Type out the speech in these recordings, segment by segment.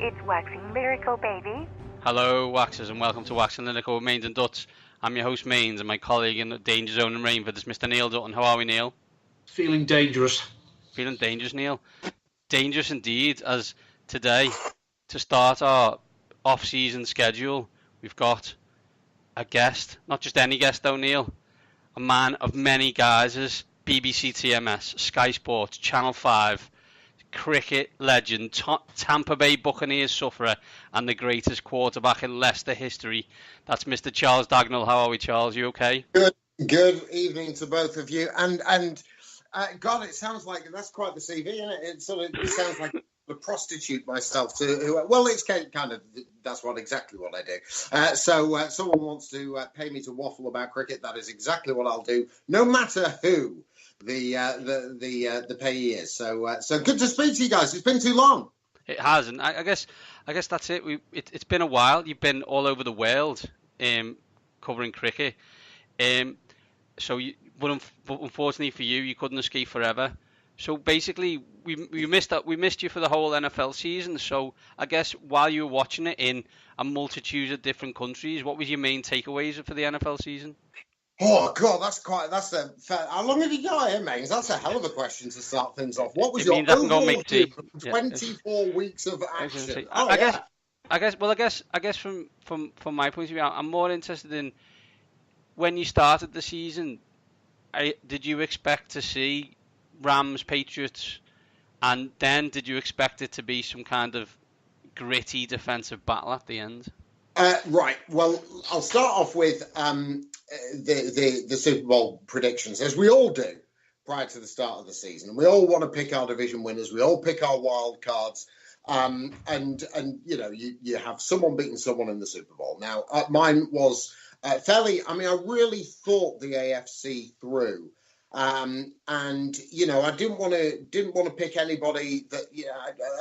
It's Waxing Lyrical, baby. Hello, Waxers, and welcome to Waxing Lyrical with Mains and Duts. I'm your host, Mains, and my colleague in the Danger Zone in Rainford is Mr. Neil Dutton. How are we, Neil? Feeling dangerous. Feeling dangerous, Neil? Dangerous indeed, as today, to start our off-season schedule, we've got a guest, not just any guest though, Neil, a man of many guises, BBC TMS, Sky Sports, Channel 5, cricket legend, Tampa Bay Buccaneers sufferer, and the greatest quarterback in Leicester history. That's Mr. Charles Dagnall. How are we, Charles? You okay? Good evening to both of you. And God, it sounds like that's quite the CV, isn't it? It sounds like a prostitute myself to. Well, it's kind of that's exactly what I do. So someone wants to pay me to waffle about cricket. That is exactly what I'll do, no matter who the payee is. So good to speak to you guys. It's been too long. It has, and I guess that's it. It's been a while. You've been all over the world, covering cricket. But unfortunately for you, you couldn't escape forever. So basically, we missed you for the whole NFL season. So I guess while you were watching it in a multitude of different countries, what was your main takeaways for the NFL season? Oh God, that's a fair. How long have you got here, Mains? That's a hell of a question to start things off. What was your overall 24 weeks of action? I guess from my point of view, I'm more interested in when you started the season. Did you expect to see Rams, Patriots, and then did you expect it to be some kind of gritty defensive battle at the end? Right. Well, I'll start off with the Super Bowl predictions, as we all do prior to the start of the season. We all want to pick our division winners. We all pick our wild cards. And you know, you have someone beating someone in the Super Bowl. Now, mine was fairly. I mean, I really thought the AFC through. And you know, I didn't want to pick anybody that,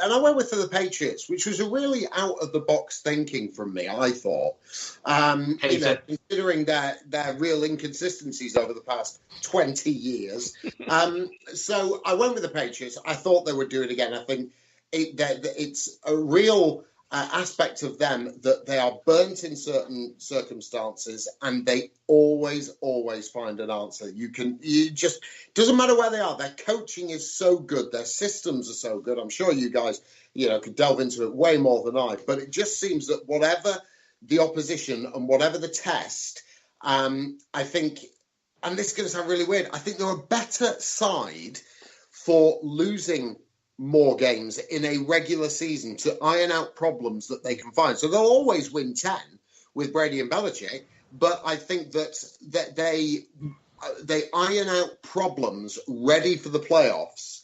and I went with the Patriots, which was a really out of the box thinking from me. I thought, considering their real inconsistencies over the past 20 years. So I went with the Patriots. I thought they would do it again. I think it's a real aspect of them that they are burnt in certain circumstances, and they always find an answer. Doesn't matter where they are. Their coaching is so good. Their systems are so good. I'm sure you guys, could delve into it way more than I. But it just seems that whatever the opposition and whatever the test, I think, and this is going to sound really weird, I think they're a better side for losing more games in a regular season to iron out problems that they can find. So they'll always win 10 with Brady and Belichick, but I think that they iron out problems ready for the playoffs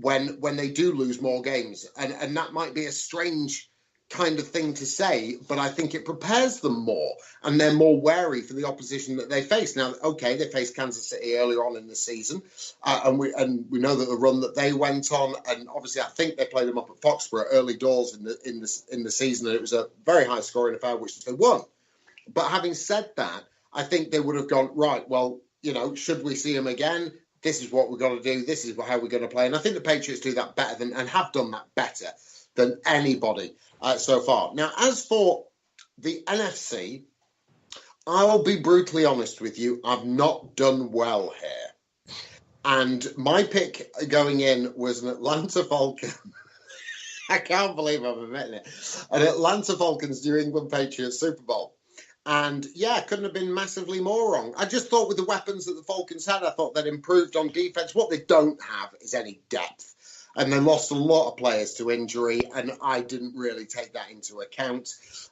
when they do lose more games. And that might be a strange kind of thing to say, but I think it prepares them more, and they're more wary for the opposition that they face. Now, okay, they faced Kansas City earlier on in the season, and we know that the run that they went on, and obviously I think they played them up at Foxborough early doors in the season, and it was a very high scoring affair which they won. But having said that, I think they would have gone, right, well, should we see them again? This is what we're going to do. This is how we're going to play. And I think the Patriots do that better and have done that better than anybody so far. Now, as for the NFC, I will be brutally honest with you. I've not done well here. And my pick going in was an Atlanta Falcon. I can't believe I'm admitting it. An Atlanta Falcons New England Patriots Super Bowl. And yeah, couldn't have been massively more wrong. I just thought with the weapons that the Falcons had, I thought they'd improved on defense. What they don't have is any depth. And they lost a lot of players to injury, and I didn't really take that into account.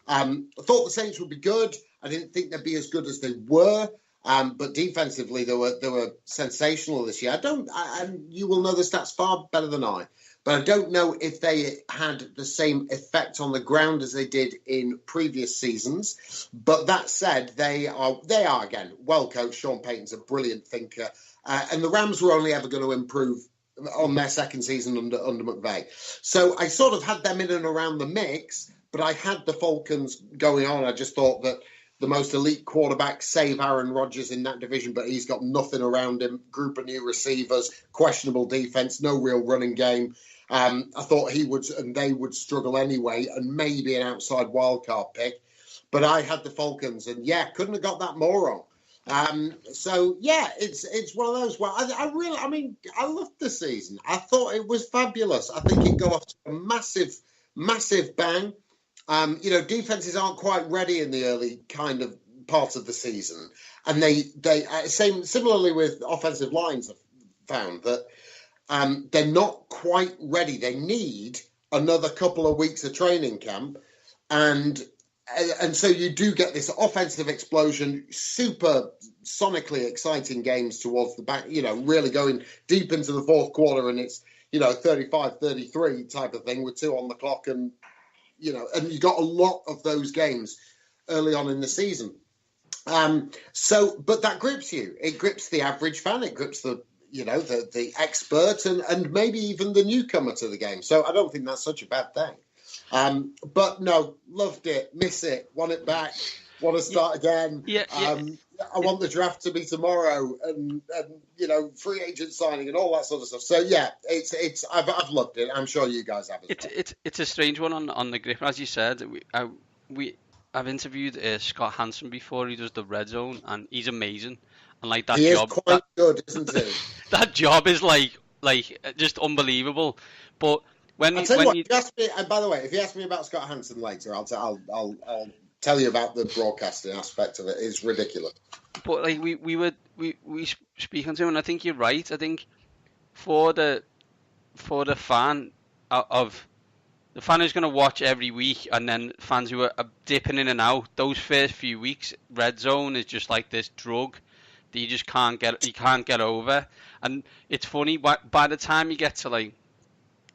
I thought the Saints would be good. I didn't think they'd be as good as they were, but defensively they were sensational this year. And you will know the stats far better than I, but I don't know if they had the same effect on the ground as they did in previous seasons. But that said, they are again well coached. Sean Payton's a brilliant thinker, and the Rams were only ever going to improve on their second season under McVay. So I sort of had them in and around the mix, but I had the Falcons going on. I just thought that the most elite quarterback, save Aaron Rodgers in that division, but he's got nothing around him, group of new receivers, questionable defense, no real running game. I thought he would, and they would struggle anyway, and maybe an outside wildcard pick. But I had the Falcons, and couldn't have got that more wrong. So it's one of those. Well, I loved the season. I thought it was fabulous. I think it got off to a massive bang. Defenses aren't quite ready in the early kind of part of the season, and they similarly with offensive lines. I've found that they're not quite ready. They need another couple of weeks of training camp, and so you do get this offensive explosion, super sonically exciting games towards the back, really going deep into the fourth quarter, and it's 35-33 type of thing with 2 on the clock, and and you got a lot of those games early on in the season. But that grips you. It grips the average fan. It grips the expert and maybe even the newcomer to the game. So I don't think that's such a bad thing. But no, loved it, miss it, want it back, want to start again. I want the draft to be tomorrow, and free agent signing and all that sort of stuff. So I've loved it. I'm sure you guys have as well. It's a strange one on the grip, as you said. I've interviewed Scott Hansen before. He does the Red Zone, and he's amazing. And like that he job, is quite good, isn't he? That job is like just unbelievable. But I'll tell you what, if you ask me, and by the way, if you ask me about Scott Hansen later, I'll tell you about the broadcasting aspect of it. It's ridiculous. But like we speaking to him, and I think you're right. I think for the fan of the fan who's going to watch every week, and then fans who are dipping in and out, those first few weeks, Red Zone is just like this drug that you just can't get over. And it's funny, by the time you get to like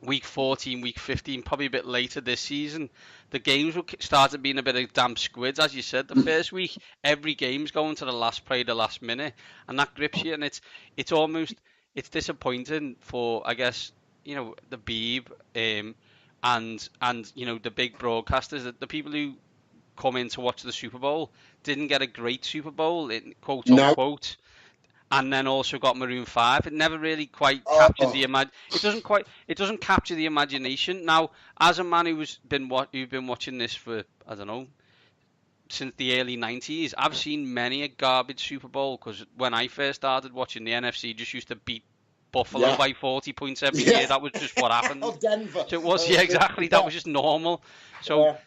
week 14, week 15, probably a bit later this season, the games will start being a bit of damp squids, as you said. The first week, every game's going to the last play, the last minute, and that grips you. And it's disappointing for, I guess, the Beeb and the big broadcasters, the people who come in to watch the Super Bowl didn't get a great Super Bowl, quote unquote. And then also got Maroon 5. It never really quite captured It doesn't capture the imagination. Now, as a man who's been watching this for, I don't know, since the early 90s, I've seen many a garbage Super Bowl, because when I first started watching, the NFC just used to beat Buffalo by 40 points every year. That was just what happened. Denver. So it was, exactly. That was just normal. So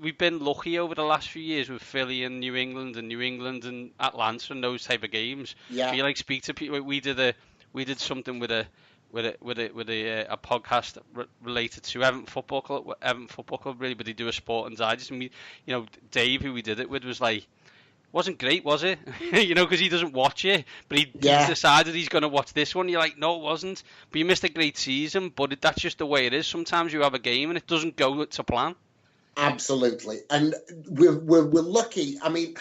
we've been lucky over the last few years with Philly and New England and Atlanta and those type of games. Yeah. You speak to people. We did something with a podcast related to Everton Football Club, really, but they do a sport and digest. And Dave, who we did it with, was like, wasn't great, was it? Because he doesn't watch it, but he decided he's going to watch this one. You're like, no, it wasn't. But you missed a great season. But that's just the way it is. Sometimes you have a game and it doesn't go to plan. Absolutely, and we're lucky. I mean,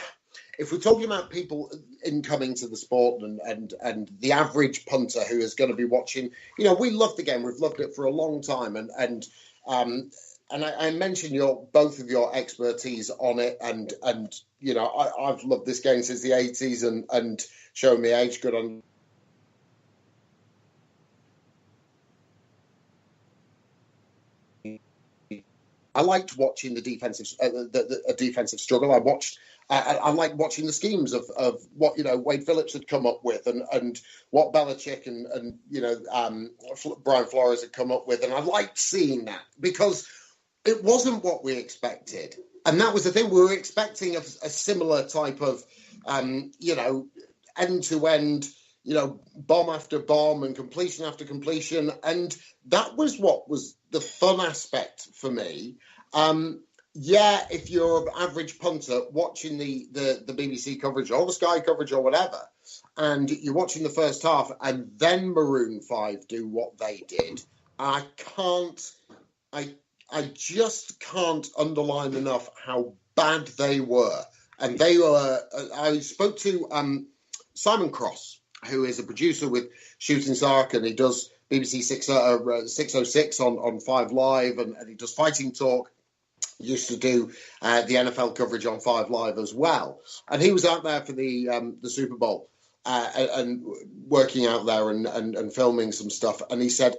if we're talking about people incoming to the sport and the average punter who is going to be watching, we love the game. We've loved it for a long time, and I mentioned both of your expertise on it, and I've loved this game since the 80s and showing me age. Good on. I liked watching the defensive struggle. I like watching the schemes of what Wade Phillips had come up with, and what Belichick and Brian Flores had come up with, and I liked seeing that because it wasn't what we expected, and that was the thing. We were expecting a similar type of end to end, bomb after bomb and completion after completion, and that was what was the fun aspect for me. If you're an average punter watching the BBC coverage or the Sky coverage or whatever, and you're watching the first half and then Maroon 5 do what they did, I just can't underline enough how bad they were. And they were, I spoke to Simon Cross, who is a producer with Shooting Sark, and he does BBC 606 on 5 Live, and he does Fighting Talk. He used to do the NFL coverage on 5 Live as well. And he was out there for the Super Bowl and working out there and filming some stuff. And he said,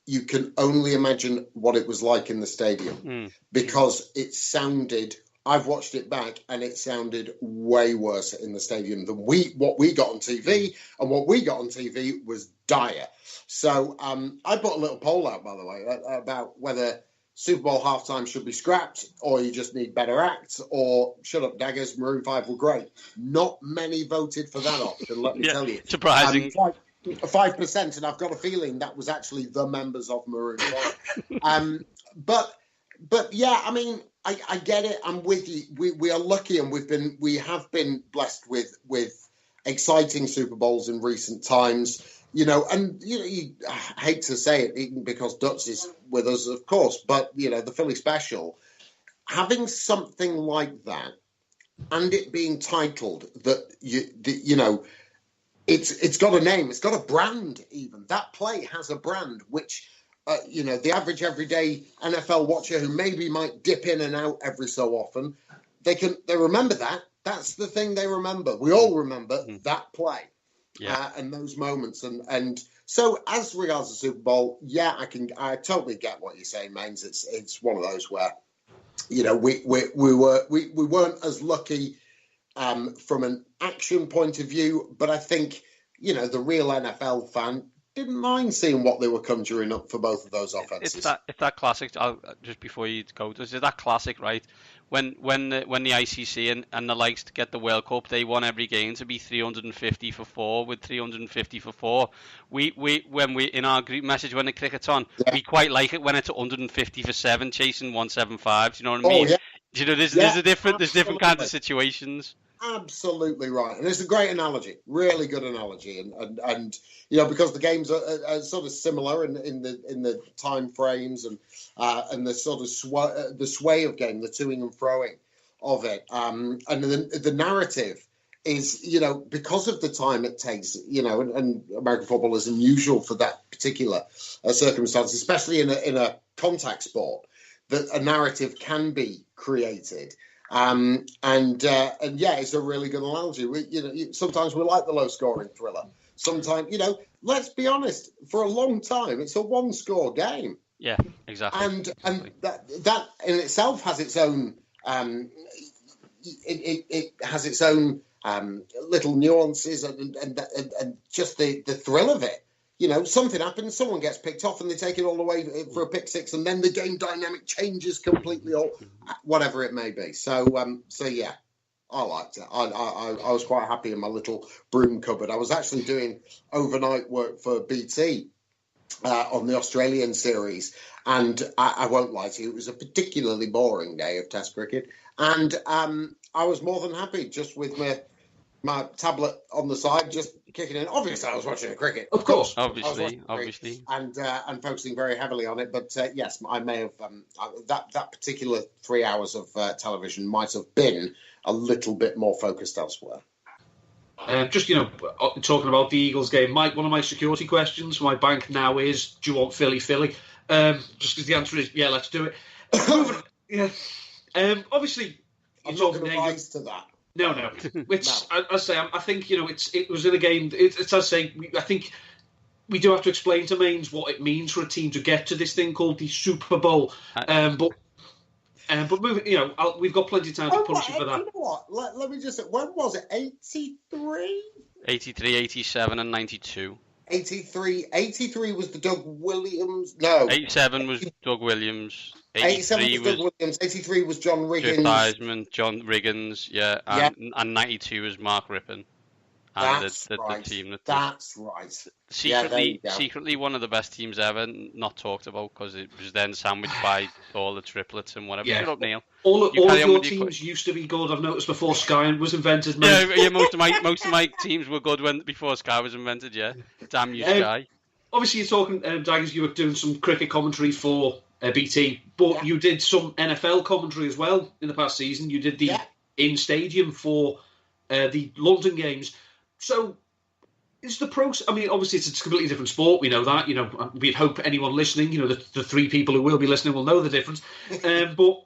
you can only imagine what it was like in the stadium because it sounded. I've watched it back, and it sounded way worse in the stadium than what we got on TV, and what we got on TV was dire. So I put a little poll out, by the way, about whether Super Bowl halftime should be scrapped, or you just need better acts, or shut up, Daggers, Maroon 5 were great. Not many voted for that option, let me tell you. Surprising. 5%, and I've got a feeling that was actually the members of Maroon 5. But yeah, I mean, I get it. I'm with you. We are lucky, and we have been blessed with exciting Super Bowls in recent times. And you hate to say it, even because Dutch is with us, of course. But the Philly Special, having something like that, and it being titled that it's got a name, it's got a brand. Even that play has a brand, which. The average everyday NFL watcher who maybe might dip in and out every so often, they remember that. That's the thing they remember. We all remember that play and those moments. And so as regards to Super Bowl, I totally get what you're saying, Mains. It's one of those where, we weren't as lucky from an action point of view, but I think, the real NFL fan didn't mind seeing what they were conjuring up for both of those offenses. It's that classic. Just before you go, is that classic, right? When the ICC and the likes to get the World Cup, they want every game to be 350 for 4 with 350 for 4. We in our group message when the cricket's on, we quite like it when it's 150 for 7 chasing 175. Do you know what I mean? Oh, yeah. There's different kinds of situations. Absolutely right, and it's a great analogy, really good analogy, and because the games are sort of similar in the time frames and the sort of the sway of game, the toing and froing of it, and the narrative is because of the time it takes, and American football is unusual for that particular circumstance, especially in a contact sport, that a narrative can be created. And it's a really good analogy. Sometimes we like the low-scoring thriller. Sometimes, let's be honest. For a long time, it's a one-score game. Yeah, exactly. And that in itself has its own. It has its own little nuances and just the thrill of it. Something happens, someone gets picked off and they take it all the way for a pick six, and then the game dynamic changes completely, or whatever it may be. So yeah, I liked it. I was quite happy in my little broom cupboard. I was actually doing overnight work for BT on the Australian series, and I won't lie to you, it was a particularly boring day of Test cricket, and I was more than happy just with my tablet on the side, just kicking in. Obviously, I was watching the cricket. Of course. Obviously. And focusing very heavily on it. But yes, I may have that particular 3 hours of television might have been a little bit more focused elsewhere. Just talking about the Eagles game, Mike. One of my security questions for my bank now is: do you want Philly? Just because the answer is yeah, let's do it. Obviously, I'm not going to rise to that. No. Which no. I say, I think it was in a game. It's I say, I think we do have to explain to Mains what it means for a team to get to this thing called the Super Bowl. But moving, we've got plenty of time to punish you for that. You know what? Let me just. When was it? 83? 83, 87, and 92. 83 was the Doug Williams. No. 87 was Doug Williams. 87 was Doug Williams. 83 was John Riggins. Jeff Theismann, John Riggins, and 92 was Mark Rippon. And That's the team That's right. Secretly one of the best teams ever, not talked about because it was then sandwiched by all the triplets and whatever. Yeah. Shut up, Neil. All of your teams used to be good. I've noticed before Sky was invented. Yeah, most of my teams were good before Sky was invented. Yeah, damn you, Sky. Obviously, you're talking, Daggers. You were doing some cricket commentary for BT, but you did some NFL commentary as well in the past season. You did the in stadium for the London games. So, is the process? I mean, obviously, it's a completely different sport. We know that. We'd hope anyone listening, the 3 people who will be listening will know the difference. But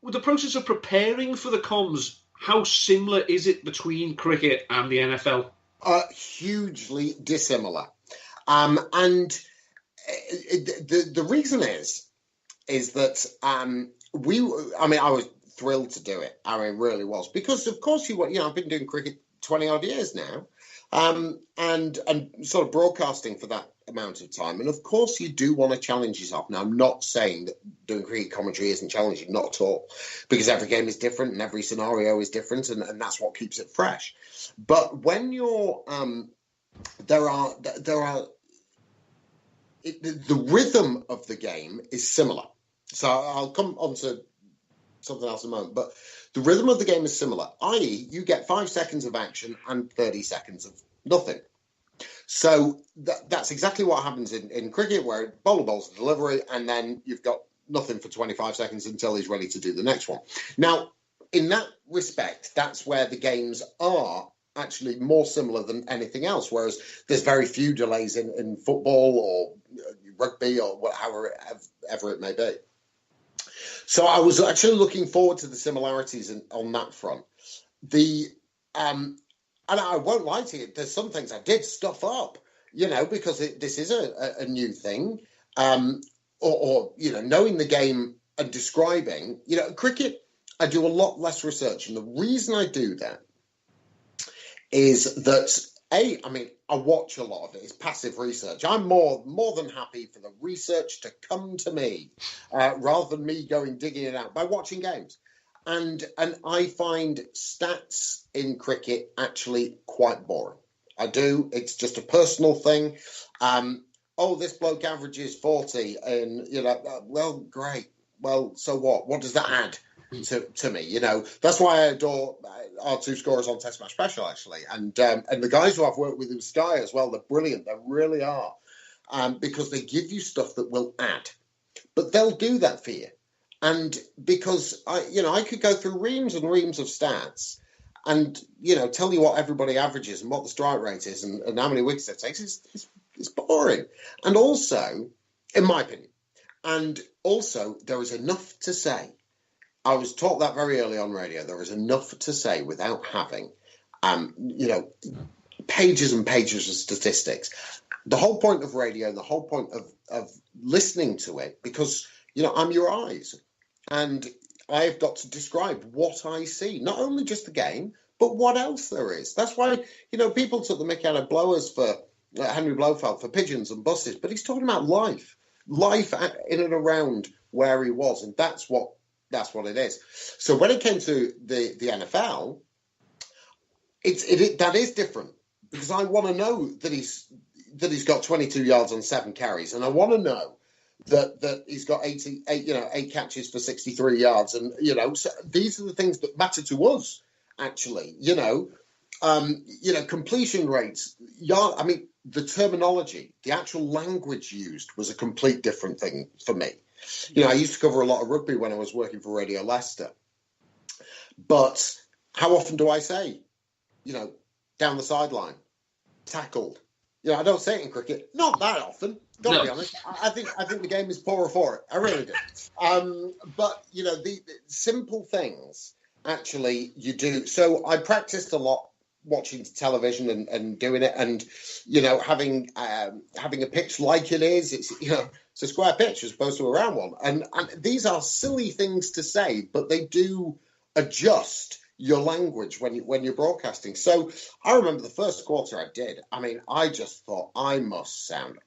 with the process of preparing for the comms, how similar is it between cricket and the NFL? Hugely dissimilar. And the reason is that I was thrilled to do it. I mean, really was, because of course I've been doing cricket 20 odd years now, and sort of broadcasting for that amount of time, and of course you do want to challenge yourself. Now, I'm not saying that doing cricket commentary isn't challenging, not at all, because every game is different and every scenario is different, and that's what keeps it fresh. But when you're the rhythm of the game is similar. So I'll come on to something else in a moment, but the rhythm of the game is similar, i.e. you get 5 seconds of action and 30 seconds of nothing. So that's exactly what happens in cricket, where bowler bowls the delivery, and then you've got nothing for 25 seconds until he's ready to do the next one. Now, in that respect, that's where the games are actually more similar than anything else, whereas there's very few delays in football or rugby or whatever it may be. So I was actually looking forward to the similarities on that front. And I won't lie to you, there's some things I did stuff up, because this is a new thing, or knowing the game and describing, cricket, I do a lot less research. And the reason I do that is that, I watch a lot of it. It's passive research. I'm more than happy for the research to come to me, rather than me going digging it out by watching games. And I find stats in cricket actually quite boring. I do. It's just a personal thing. This bloke averages 40, and well, great. Well, so what? What does that add to me? That's why I adore our two scorers on Test Match Special, actually, and the guys who I've worked with in Sky as well. They're brilliant. They really are, because they give you stuff that will add, but they'll do that for you. And because I could go through reams and reams of stats and, tell you what everybody averages and what the strike rate is and how many wickets it takes, it's boring. And also, in my opinion, and also there is enough to say. I was taught that very early on radio. There is enough to say without having, pages and pages of statistics. The whole point of radio, the whole point of listening to it, because, I'm your eyes. And I've got to describe what I see, not only just the game, but what else there is. That's why, people took the mick out of Blowers for Henry Blofeld for pigeons and buses, but he's talking about life in and around where he was, and that's what it is. So when it came to the NFL, that is different, because I want to know that he's got 22 yards on 7 carries, and I want to know that he's got 8 catches for 63 yards. And, so these are the things that matter to us, actually, completion rates, the terminology, the actual language used was a complete different thing for me. I used to cover a lot of rugby when I was working for Radio Leicester. But how often do I say, down the sideline, tackled? I don't say it in cricket. Not that often. Got to be honest. I think the game is poorer for it. I really do. But the simple things actually you do. So I practiced a lot watching television and doing it, and having a pitch like it is. It's a square pitch as opposed to a round one. And these are silly things to say, but they do adjust your language when you're broadcasting. So I remember the first quarter I did. I just thought I must sound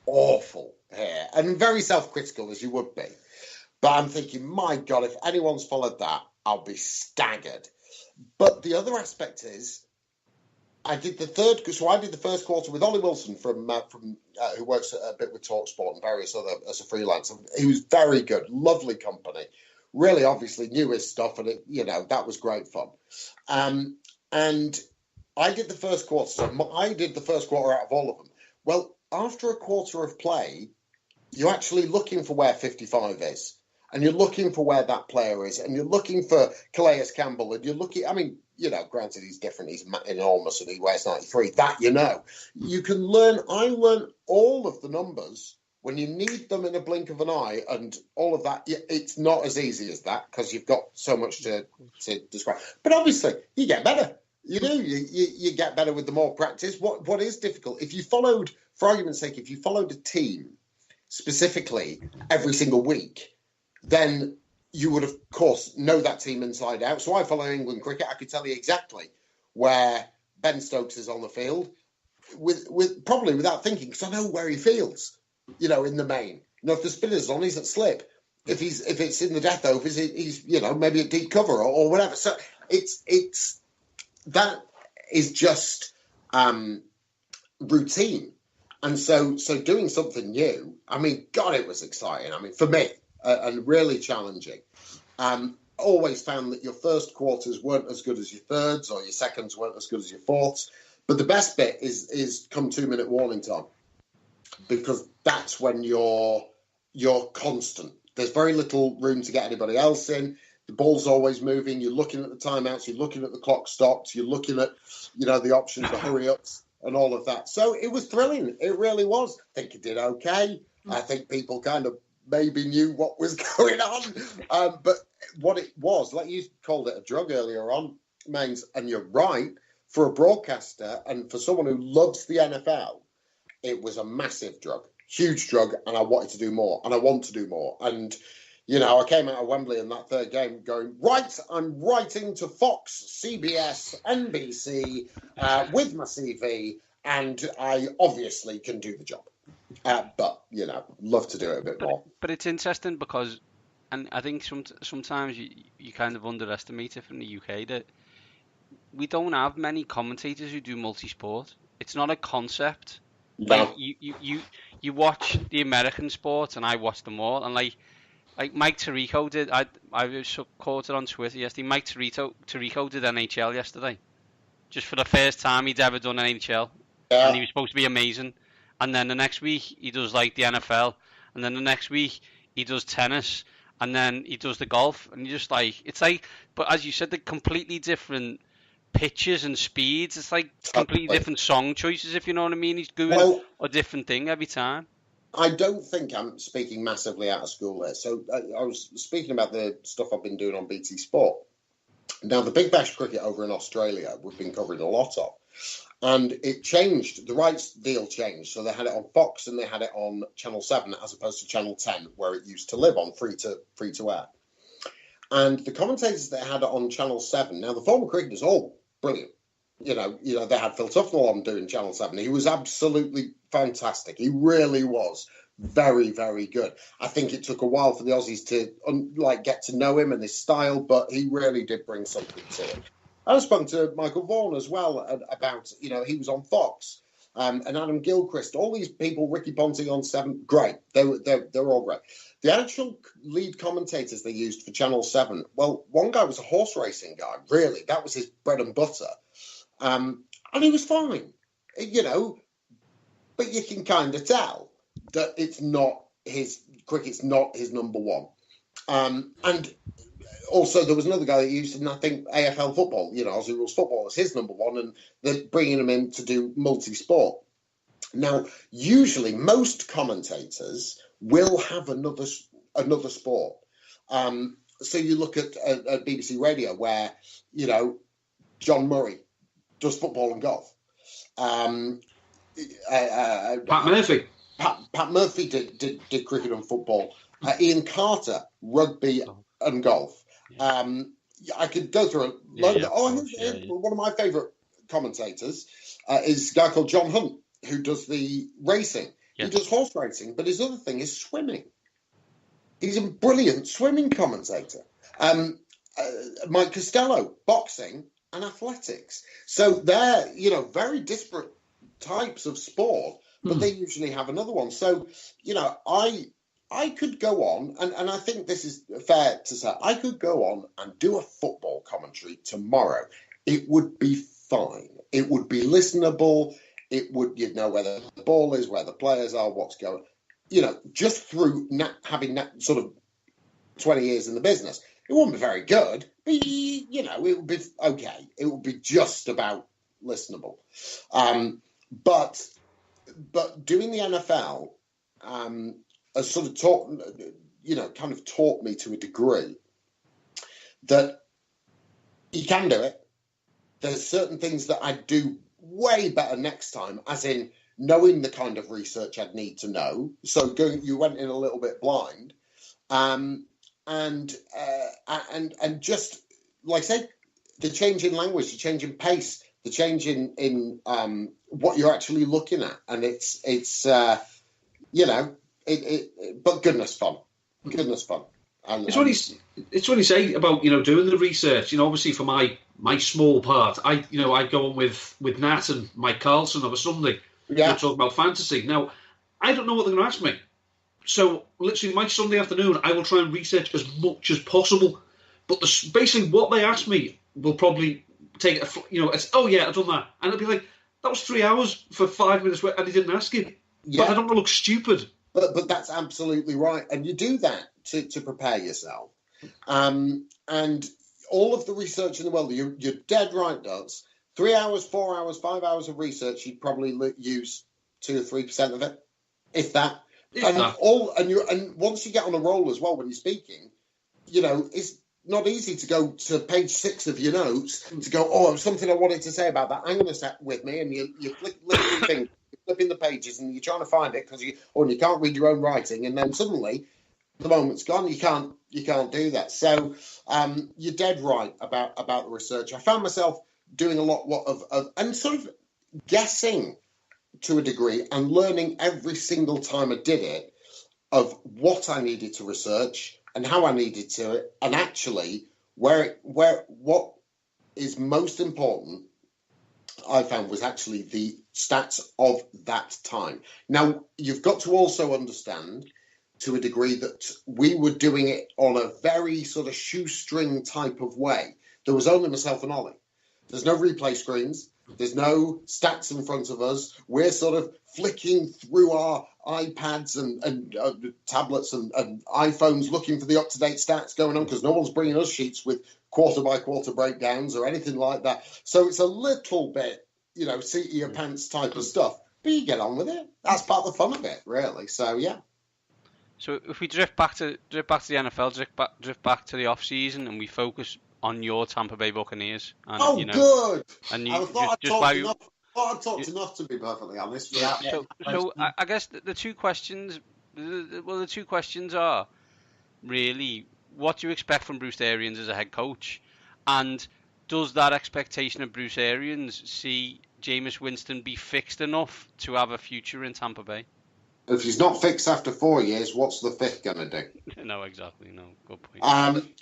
awful here, and very self-critical as you would be. But I'm thinking, my God, if anyone's followed that, I'll be staggered. But the other aspect is, I did the first quarter with Ollie Wilson from who works a bit with TalkSport and various other as a freelancer. He was very good, lovely company. Really, obviously knew his stuff, and that was great fun. And I did the first quarter. So I did the first quarter out of all of them. Well, after a quarter of play, you're actually looking for where 55 is, and you're looking for where that player is, and you're looking for Calais Campbell, and you're looking. Granted, he's different. He's enormous, and he wears 93. That you can learn. I learned all of the numbers. When you need them in a blink of an eye and all of that, it's not as easy as that, because you've got so much to describe. But obviously, you get better. You do. You get better with the more practice. What is difficult, if you followed, for argument's sake, if you followed a team specifically every single week, then you would, of course, know that team inside out. So I follow England cricket. I could tell you exactly where Ben Stokes is on the field, with probably without thinking, because I know where he fields, in the main. If the spinner's on, he's at slip. If it's in the death overs, he's maybe at deep cover or whatever. So it's that is just routine. And so doing something new, I mean, God, it was exciting. I mean, for me, and really challenging. Always found that your first quarters weren't as good as your thirds, or your seconds weren't as good as your fourths. But the best bit is come 2-minute warning time, because that's when you're constant. There's very little room to get anybody else in. The ball's always moving. You're looking at the timeouts. You're looking at the clock stops. You're looking at the options, the hurry ups, and all of that. So it was thrilling. It really was. I think it did okay. I think people kind of maybe knew what was going on. But what it was, like you called it a drug earlier on, Mains, and you're right, for a broadcaster and for someone who loves the NFL, it was a massive drug, huge drug, and I wanted to do more, and I want to do more. And, I came out of Wembley in that third game going, right, I'm writing to Fox, CBS, NBC with my CV, and I obviously can do the job. But, love to do it a bit more. But it's interesting because, and I think sometimes you kind of underestimate it from the UK, that we don't have many commentators who do multi-sport. It's not a concept. No. Like you watch the American sports, and I watch them all, and like Mike Tirico did. I was quoted on Twitter yesterday. Mike Tirico did NHL yesterday, just for the first time he'd ever done NHL, and he was supposed to be amazing. And then the next week he does like the NFL, and then the next week he does tennis, and then he does the golf, and you're just like, it's like, but as you said, they're completely different pitches and speeds. It's like completely different song choices, if you know what I mean. He's doing a different thing every time. I don't think I'm speaking massively out of school there. So I was speaking about the stuff I've been doing on BT Sport. Now, the Big Bash cricket over in Australia, we've been covering a lot of. And it changed. The rights deal changed. So they had it on Fox and they had it on Channel 7 as opposed to Channel 10, where it used to live on, free to air. And the commentators that had it on Channel 7, now the former cricketers, all brilliant. They had Phil Tufnell on doing Channel 7. He was absolutely fantastic. He really was very, very good. I think it took a while for the Aussies to get to know him and his style, but he really did bring something to it. I was spoken to Michael Vaughan as well about, he was on Fox, and Adam Gilchrist, all these people, Ricky Ponting on 7, great. They're all great. The actual lead commentators they used for Channel 7, well, one guy was a horse racing guy, really. That was his bread and butter. And he was fine, but you can kind of tell that cricket's not his number one. And also, there was another guy that used, and I think AFL football, Aussie Rules football is his number one, and they're bringing him in to do multi-sport. Now, usually, most commentators will have another sport. So you look at BBC Radio, where, John Murray does football and golf. Pat Murphy. Pat Murphy did cricket and football. Ian Carter, rugby and golf. I could go through a load of one of my favourite commentators is a guy called John Hunt, who does the racing. Yes. He does horse racing, but his other thing is swimming. He's a brilliant swimming commentator. Mike Costello, boxing and athletics. So they're, very disparate types of sport, but they usually have another one. So, I could go on, and I think this is fair to say, I could go on and do a football commentary tomorrow. It would be fine. It would be listenable. You'd know where the ball is, where the players are, what's going. Just through having sort of 20 years in the business, it wouldn't be very good. But, it would be okay. It would be just about listenable. But doing the NFL has sort of taught me to a degree that you can do it. There's certain things that I'd do way better next time, as in knowing the kind of research I'd need to know. So you went in a little bit blind, and just like I say, the change in language, the change in pace, the change in what you're actually looking at, and it's but goodness fun. And, it's when you say about doing the research. Obviously for my small part, I go on with Nat and Mike Carlson of a Sunday. Yeah, talk about fantasy. Now I don't know what they're going to ask me, so literally my Sunday afternoon I will try and research as much as possible. But basically what they ask me will probably take it's oh yeah I've done that, and it'll be like that was 3 hours for 5 minutes and he didn't ask you. Yeah. But I don't want to look stupid. But that's absolutely right, and you do that to prepare yourself. And all of the research in the world, you're dead right, does 3 hours, 4 hours, 5 hours of research, you'd probably use 2 or 3% of it, if that. And once you get on a roll as well when you're speaking, it's not easy to go to page 6 of your notes to go, oh, something I wanted to say about that. I'm going to set with me, and you flipping the pages, and you're trying to find it because you can't read your own writing, and then suddenly the moment's gone. You can't do that. So you're dead right about the research. I found myself doing a lot of and sort of guessing to a degree and learning every single time I did it of what I needed to research and how I needed to, and actually where what is most important I found was actually the stats of that time. Now, you've got to also understand to a degree that we were doing it on a very sort of shoestring type of way. There was only myself and Ollie. There's no replay screens. There's no stats in front of us. We're sort of flicking through our iPads and tablets and iPhones looking for the up-to-date stats going on, because no one's bringing us sheets with quarter-by-quarter breakdowns or anything like that. So it's a little bit, seat of your pants type of stuff. But you get on with it. That's part of the fun of it, really. So, yeah. So if we drift back to the NFL, drift back to the off-season, and we focus on your Tampa Bay Buccaneers. And, good. And I thought I'd talked enough, to be perfectly honest. Yeah. So I guess the two questions, are really, what do you expect from Bruce Arians as a head coach, and does that expectation of Bruce Arians see Jameis Winston be fixed enough to have a future in Tampa Bay? If he's not fixed after 4 years, what's the fifth going to do? No, exactly. No, good point.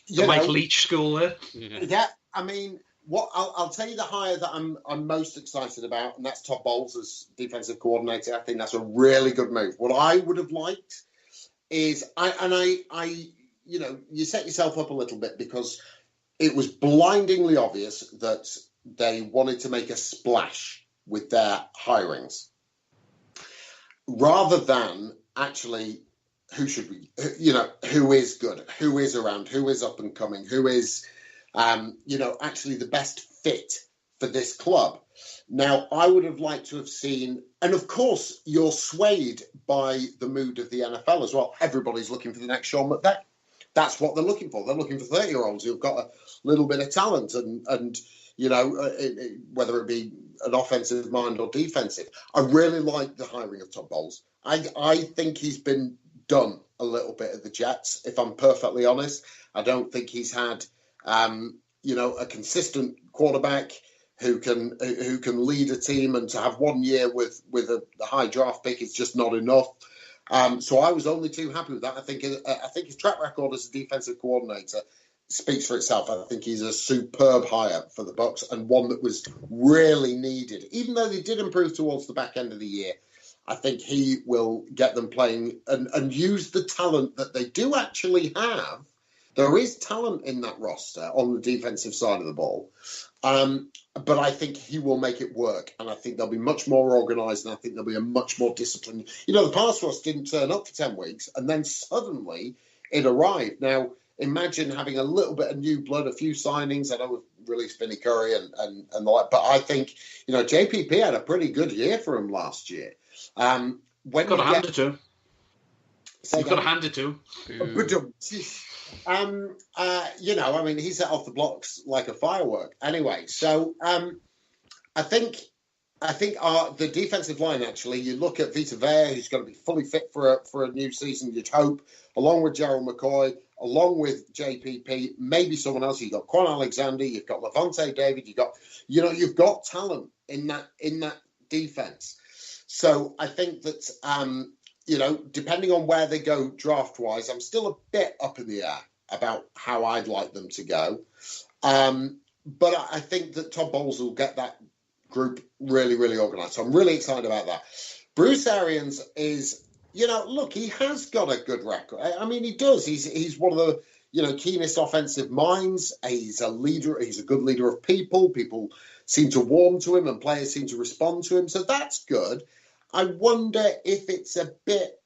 The Mike Leach school there. Yeah, I mean, what I'll tell you the hire that I'm most excited about, and that's Todd Bowles as defensive coordinator. I think that's a really good move. What I would have liked is you set yourself up a little bit, because it was blindingly obvious that they wanted to make a splash with their hirings, rather than actually who is good, who is around, who is up and coming, who is, actually the best fit for this club. Now, I would have liked to have seen, and of course, you're swayed by the mood of the NFL as well. Everybody's looking for the next Sean McVay. That's what they're looking for. They're looking for 30-year-olds who've got a little bit of talent and whether it be an offensive mind or defensive. I really like the hiring of Todd Bowles. I think he's been done a little bit at the Jets, if I'm perfectly honest. I don't think he's had, a consistent quarterback who can lead a team, and to have 1 year with a high draft pick is just not enough. So I was only too happy with that. I think his track record as a defensive coordinator speaks for itself. I think he's a superb hire for the Bucs, and one that was really needed. Even though they did improve towards the back end of the year, I think he will get them playing and use the talent that they do actually have. There is talent in that roster on the defensive side of the ball. But I think he will make it work, and I think they'll be much more organised, and I think they'll be a much more disciplined. The pass rush didn't turn up for 10 weeks, and then suddenly it arrived. Now, imagine having a little bit of new blood, a few signings. I know we've released Vinny Curry and the like, but I think, JPP had a pretty good year for him last year. You've got to hand it to him. You've got to hand it to him. He set off the blocks like a firework. Anyway, so I think I think the defensive line, actually, you look at Vita Vea, who's going to be fully fit for a new season, you'd hope, along with Gerald McCoy, along with JPP, maybe someone else. You've got Quan Alexander, you've got Levante David, you've got talent in that defense. So I think that, depending on where they go draft-wise, I'm still a bit up in the air about how I'd like them to go. But I think that Todd Bowles will get that group really, really organised. So I'm really excited about that. Bruce Arians is, look, he has got a good record. I mean, he does. He's one of the, keenest offensive minds. He's a leader. He's a good leader of people. People seem to warm to him and players seem to respond to him. So that's good. I wonder if it's a bit,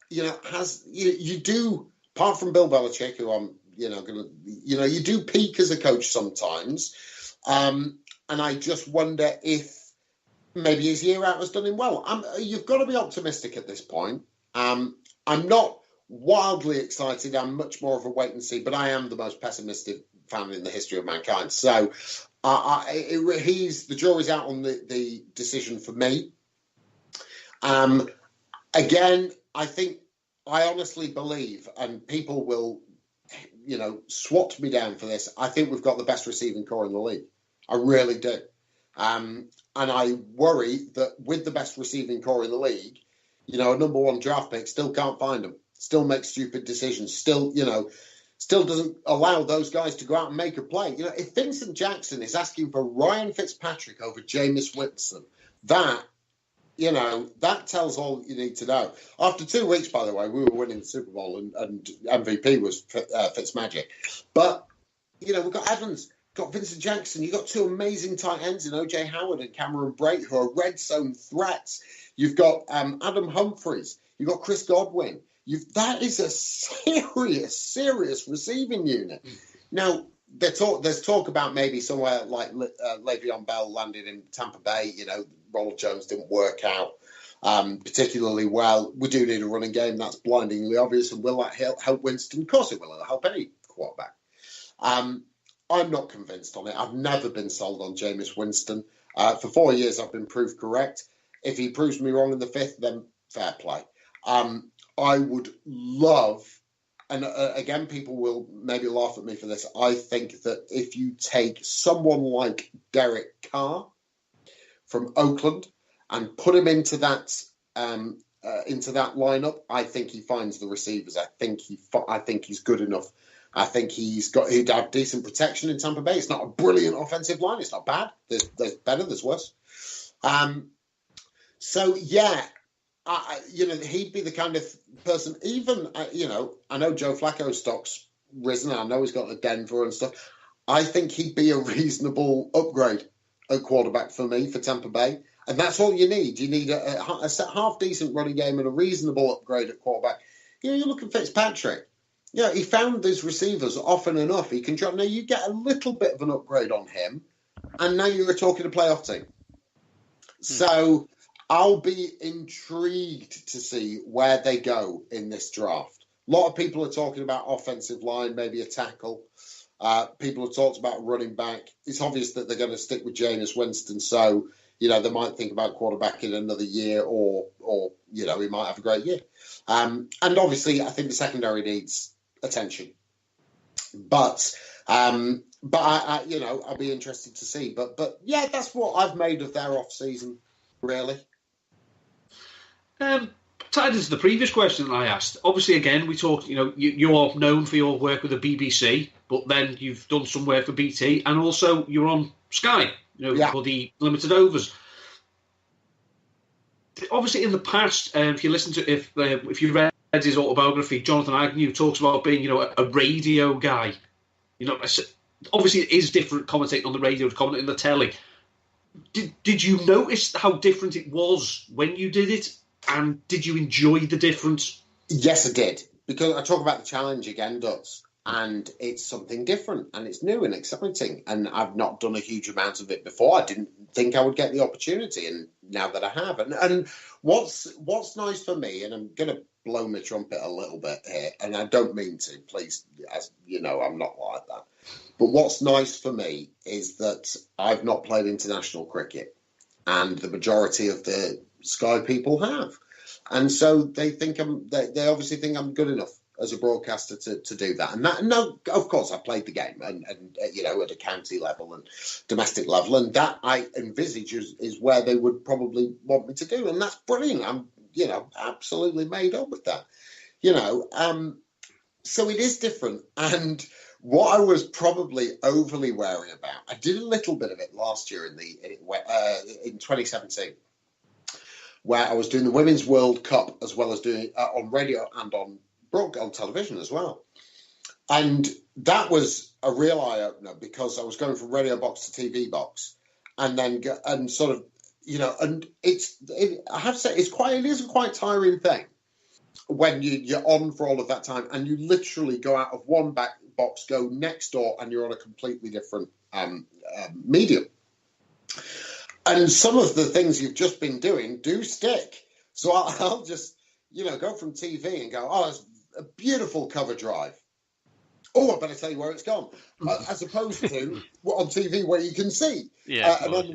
you do, apart from Bill Belichick, who I'm, you do peak as a coach sometimes. And I just wonder if maybe his year out has done him well. You've got to be optimistic at this point. I'm not wildly excited. I'm much more of a wait and see, but I am the most pessimistic fan in the history of mankind. So the jury's out on the decision for me. Again, I honestly believe, and people will, swat me down for this, I think we've got the best receiving core in the league. I really do. And I worry that with the best receiving core in the league, a number one draft pick still can't find them, still makes stupid decisions, still doesn't allow those guys to go out and make a play. If Vincent Jackson is asking for Ryan Fitzpatrick over Jameis Winston, that tells all you need to know. After 2 weeks, by the way, we were winning the Super Bowl and MVP was Fitzmagic. But, we've got Evans, got Vincent Jackson, you've got 2 amazing tight ends in O.J. Howard and Cameron Brate, who are red zone threats. You've got Adam Humphries. You've got Chris Godwin. That is a serious receiving unit. Now, there's talk about maybe somewhere like Le'Veon Bell landed in Tampa Bay. Ronald Jones didn't work out particularly well. We do need a running game. That's blindingly obvious. And will that help Winston? Of course it will. It'll help any quarterback. I'm not convinced on it. I've never been sold on Jameis Winston. For 4 years, I've been proved correct. If he proves me wrong in the 5th, then fair play. I would love, and again, people will maybe laugh at me for this, I think that if you take someone like Derek Carr from Oakland and put him into that lineup, I think he finds the receivers. I think he's good enough. I think he'd have decent protection in Tampa Bay. It's not a brilliant offensive line. It's not bad. There's better, there's worse. So yeah, he'd be the kind of person. Even I know Joe Flacco's stock's risen. I know he's got the Denver and stuff. I think he'd be a reasonable upgrade at quarterback for me for Tampa Bay, and that's all you need. You need a half decent running game and a reasonable upgrade at quarterback. You look at Fitzpatrick. He found these receivers often enough. He can try. Now you get a little bit of an upgrade on him, and now you're talking a playoff team. So I'll be intrigued to see where they go in this draft. A lot of people are talking about offensive line, maybe a tackle. People have talked about running back. It's obvious that they're going to stick with Jameis Winston. So, they might think about quarterback in another year or he might have a great year. And obviously, I think the secondary needs attention. But I I'll be interested to see. But yeah, that's what I've made of their off season, really. Tied into the previous question that I asked, obviously, again, we talked, you are known for your work with the BBC, but then you've done some work for BT, and also you're on Sky, for the limited overs. Obviously, in the past, if you listen to, if you read his autobiography, Jonathan Agnew talks about being, a radio guy. Obviously, it is different commentating on the radio to commentating on the telly. Did you notice how different it was when you did it? And did you enjoy the difference? Yes, I did. Because I talk about the challenge again, Dutz, and it's something different and it's new and exciting. And I've not done a huge amount of it before. I didn't think I would get the opportunity, and now that I have. And what's nice for me, and I'm going to blow my trumpet a little bit here, and I don't mean to, please, as you know, I'm not like that. But what's nice for me is that I've not played international cricket. and the majority of the Sky people have. And so they obviously think I'm good enough as a broadcaster to do that. And no, of course, I played the game and at a county level and domestic level, and that I envisage is where they would probably want me to do, and that's brilliant. I'm absolutely made up with that. So it is different. And what I was probably overly wary about, I did a little bit of it last year in 2017. Where I was doing the Women's World Cup as well as doing on radio and on television as well. And that was a real eye-opener because I was going from radio box to TV box and then and sort of, and I have to say, it is a quite tiring thing when you're on for all of that time and you literally go out of one back box, go next door, and you're on a completely different medium. And some of the things you've just been doing do stick. So I'll just, go from TV and go, oh, it's a beautiful cover drive. Oh, I better tell you where it's gone. As opposed to on TV where you can see. Yeah, and on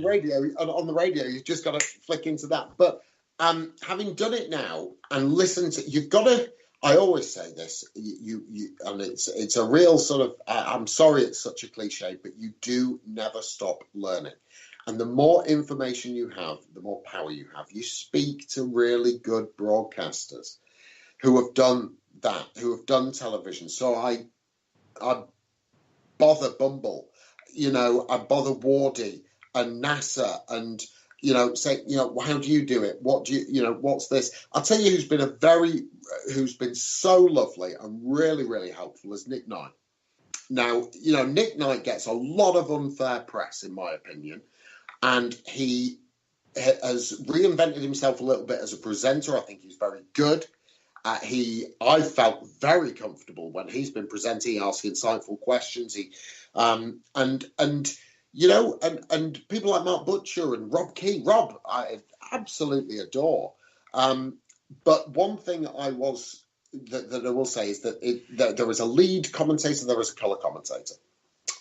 the radio, you've just got to flick into that. But having done it now and listened to, you've got to, I always say this, and it's a real sort of, I'm sorry it's such a cliche, but you do never stop learning. And the more information you have, the more power you have. You speak to really good broadcasters who have done that, who have done television. So I bother Bumble, I bother Wardy and NASA and, say, how do you do it? What do what's this? I'll tell you who's been so lovely and really, really helpful is Nick Knight. Now, Nick Knight gets a lot of unfair press, in my opinion. And he has reinvented himself a little bit as a presenter. I think he's very good. I felt very comfortable when he's been presenting, asking insightful questions. And people like Mark Butcher and Rob Key. Rob, I absolutely adore. But one thing that I will say is that there is a lead commentator, there is a colour commentator.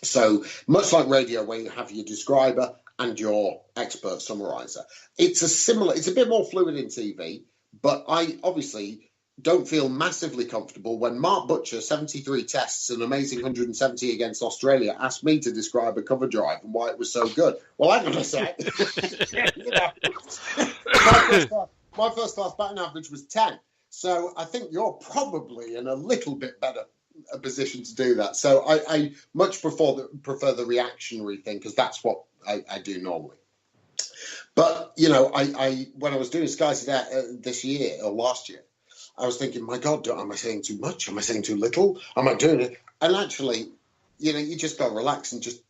So much like radio, where you have your describer and your expert summariser. It's a bit more fluid in TV, but I obviously don't feel massively comfortable when Mark Butcher, 73 tests, an amazing 170 against Australia, asked me to describe a cover drive and why it was so good. Well, I'm going to say, my first class batting average was 10. So I think you're probably in a little bit better a position to do that. So I much prefer the reactionary thing because that's what I do normally. But I when I was doing Sky Today this year or last year, I was thinking, my God, am I saying too much? Am I saying too little? Am I doing it? And actually, you just got to relax and just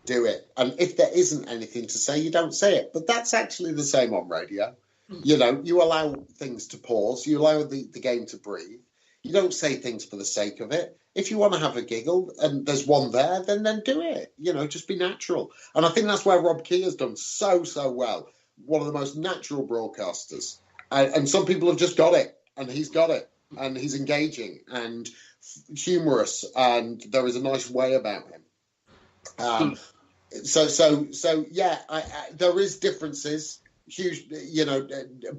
do it. And if there isn't anything to say, you don't say it. But that's actually the same on radio. You allow things to pause. You allow the game to breathe. You don't say things for the sake of it. If you want to have a giggle and there's one there, then do it. Just be natural. And I think that's where Rob Key has done so well. One of the most natural broadcasters. And some people have just got it. And he's got it. And he's engaging and humorous. And there is a nice way about him. So yeah, there is differences. Huge,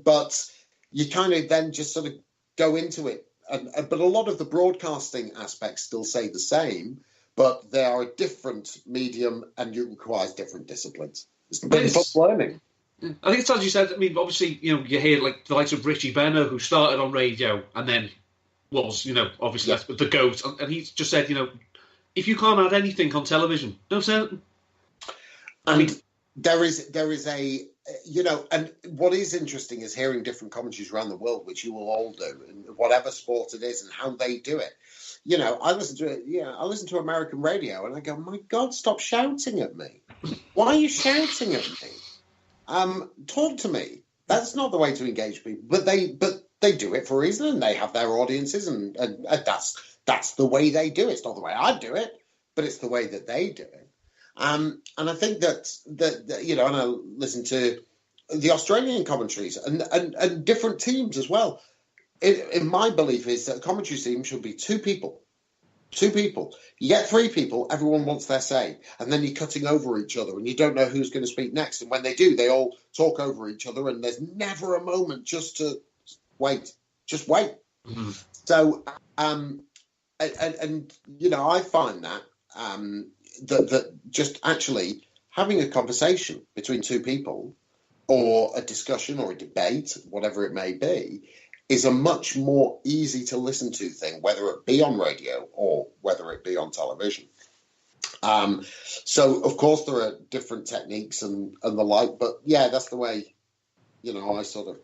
but you kind of then just sort of go into it. But a lot of the broadcasting aspects still say the same, but they are a different medium and it requires different disciplines. It's been fun learning. I think it's as you said. I mean, obviously, you hear like the likes of Richie Benner, who started on radio and then was, obviously that's the GOAT. And he's just said, if you can't add anything on television, don't say it. And there is a, and what is interesting is hearing different commentaries around the world, which you will all do, in whatever sport it is and how they do it. I listen to American radio and I go, my God, stop shouting at me. Why are you shouting at me? Talk to me. That's not the way to engage people. But they do it for a reason and they have their audiences and that's the way they do it. It's not the way I do it, but it's the way that they do it. And I think that and I listen to the Australian commentaries and different teams as well. In my belief is that a commentary team should be two people 2 people. You get 3 people, everyone wants their say, and then you're cutting over each other, and you don't know who's going to speak next. And when they do, they all talk over each other, and there's never a moment just to wait. Just wait. Mm-hmm. So, and I find that that just actually having a conversation between 2 people, or a discussion or a debate, whatever it may be, is a much more easy to listen to thing, whether it be on radio or whether it be on television. So, of course, there are different techniques and the like, but yeah, that's the way, I sort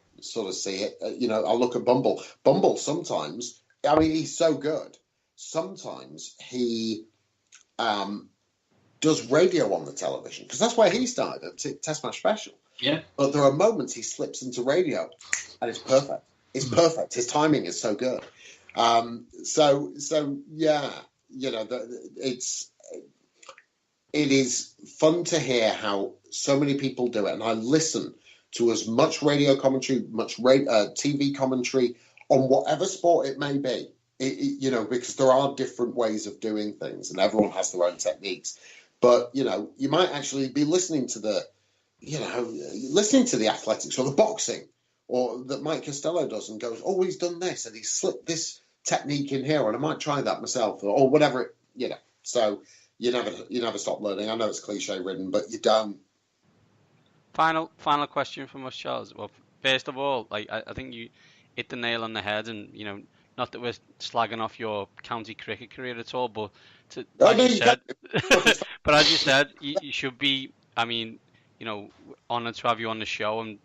of see it. I look at Bumble. Bumble sometimes, I mean, he's so good. Sometimes he does radio on the television, because that's where he started at Test Match Special. Yeah. But there are moments he slips into radio, and it's perfect. It's perfect. His timing is so good. So yeah, it is fun to hear how so many people do it, and I listen to as much radio commentary, TV commentary on whatever sport it may be. Because there are different ways of doing things, and everyone has their own techniques. But you might actually be listening to the athletics or the boxing, or that Mike Costello does, and goes, "Oh, he's done this, and he's slipped this technique in here, and I might try that myself," or whatever. So you never stop learning. I know it's cliche ridden, but you don't. Final question from us, Charles. Well, first of all, I think you hit the nail on the head, and not that we're slagging off your county cricket career at all, but as you said, you should be. I mean, honoured to have you on the show and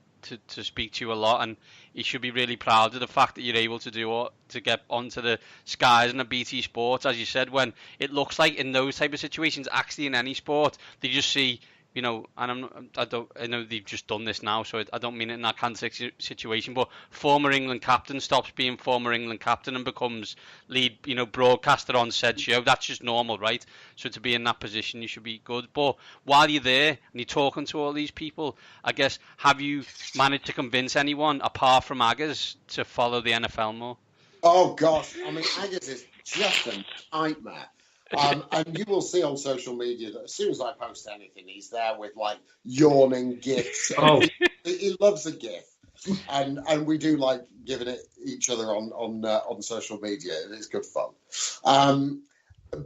to speak to you a lot, and you should be really proud of the fact that you're able to get onto the skies and the BT Sports, as you said, when it looks like in those type of situations, actually in any sport, they just see. And I know they've just done this now, so I don't mean it in that kind of situation, but former England captain stops being former England captain and becomes lead, broadcaster on said show. That's just normal, right? So to be in that position, you should be good. But while you're there and you're talking to all these people, I guess, have you managed to convince anyone, apart from Daggers, to follow the NFL more? Oh, gosh. I mean, Daggers is just a nightmare. And you will see on social media that as soon as I post anything, he's there with yawning gifs. Oh, he loves a gif, and we do like giving it each other on social media, and it's good fun.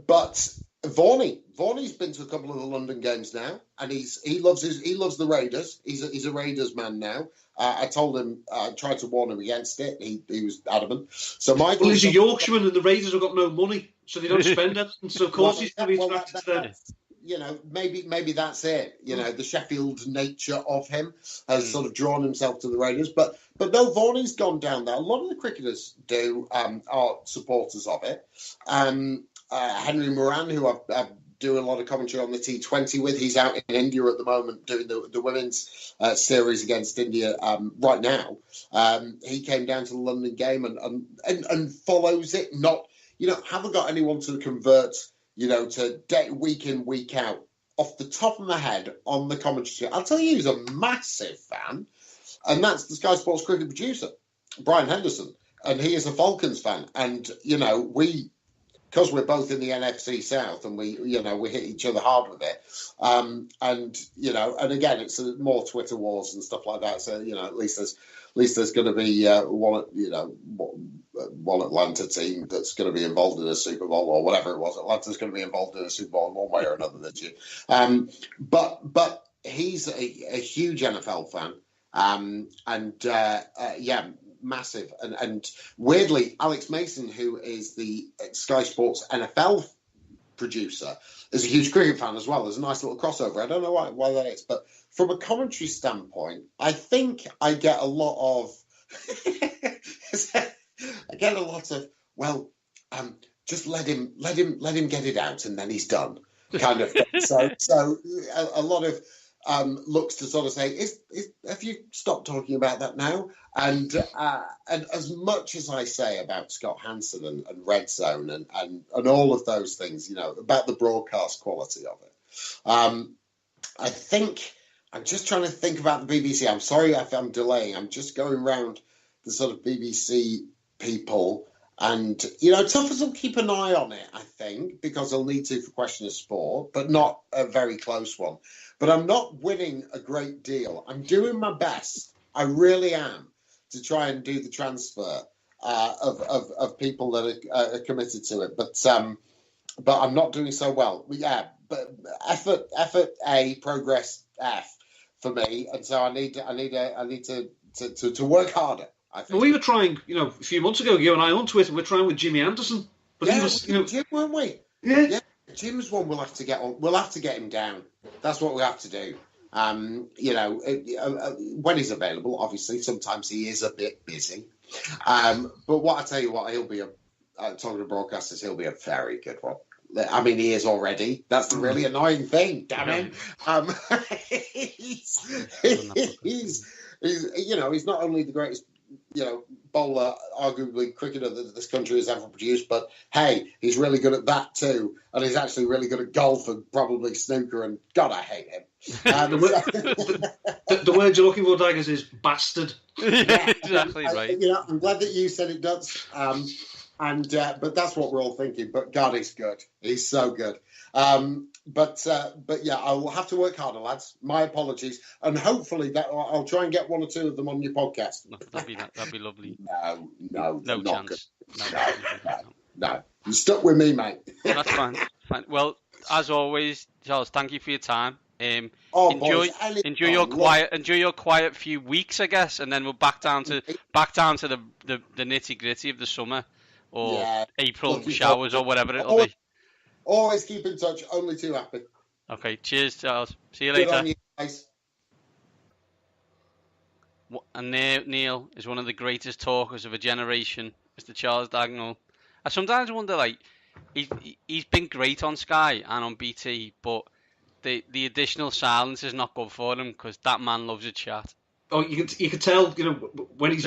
But Varney's been to a couple of the London games now, and he loves the Raiders. He's a Raiders man now. I told him, I tried to warn him against it. He was adamant. So Michael, he's a Yorkshireman, and the Raiders have got no money, so they don't spend it. So of course he's going to be attracted to them. Maybe that's it. The Sheffield nature of him has sort of drawn himself to the Raiders. But no, Varney's gone down there. A lot of the cricketers are supporters of it. Henry Moran, who I've doing a lot of commentary on the T20 with. He's out in India at the moment doing the women's series against India right now. He came down to the London game and follows it. Haven't got anyone to convert, to week in, week out. Off the top of my head on the commentary, I'll tell you who's a massive fan, and that's the Sky Sports cricket producer, Brian Henderson. And he is a Falcons fan. And, because we're both in the NFC South, and we hit each other hard with it, and again, it's more Twitter wars and stuff like that. So at least there's going to be one Atlanta team that's going to be involved in a Super Bowl or whatever it was. Atlanta's going to be involved in a Super Bowl in one way or another this year. But he's a huge NFL fan, massive. And weirdly, Alex Mason, who is the Sky Sports NFL producer, is a huge cricket fan as well. There's a nice little crossover. I don't know why that is, but from a commentary standpoint, I think I get a lot of just let him get it out and then he's done, kind of thing. So a lot of looks to sort of say, have you stopped talking about that now? And as much as I say about Scott Hansen and Red Zone and all of those things, about the broadcast quality of it, I think I'm just trying to think about the BBC. I'm sorry if I'm delaying. I'm just going around the sort of BBC people. And, Tuffers will keep an eye on it, I think, because he'll need to for Question of Sport, but not a very close one. But I'm not winning a great deal. I'm doing my best. I really am, to try and do the transfer of people that are committed to it. But I'm not doing so well. Yeah, but effort A, progress F for me. And so I need to work harder. I think. Well, we were trying, a few months ago, you and I on Twitter, we're trying with Jimmy Anderson. But he was, Jim, weren't we? Yeah. Jim's one we'll have to get on. We'll have to get him down. That's what we have to do. When he's available, obviously, sometimes he is a bit busy. But what I tell you what, he'll be talking to broadcasters, he'll be a very good one. I mean, he is already. That's the really annoying thing. Damn him. He's not only the greatest, bowler, arguably cricketer that this country has ever produced, but hey, he's really good at that too, and he's actually really good at golf and probably snooker. And God, I hate him. The word you're looking for, Daggers, is bastard. Yeah, exactly right. I'm glad that you said it, Duds. But that's what we're all thinking. But God, he's good. He's so good. But yeah, I will have to work harder, lads. My apologies, and hopefully that I'll try and get one or two of them on your podcast. That'd be lovely. No chance. No. You stuck with me, mate. That's fine. Well, as always, Charles, thank you for your time. Enjoy your quiet few weeks, I guess, and then we'll back down to the nitty gritty of the summer or April showers or whatever it'll be. Always keep in touch. Only too happy. Okay, cheers, Charles. See you Good later. on you guys. And Neil is one of the greatest talkers of a generation, Mr. Charles Dagnall. I sometimes wonder, he's been great on Sky and on BT, but the additional silence is not good for him because that man loves a chat. Oh, you could tell, when this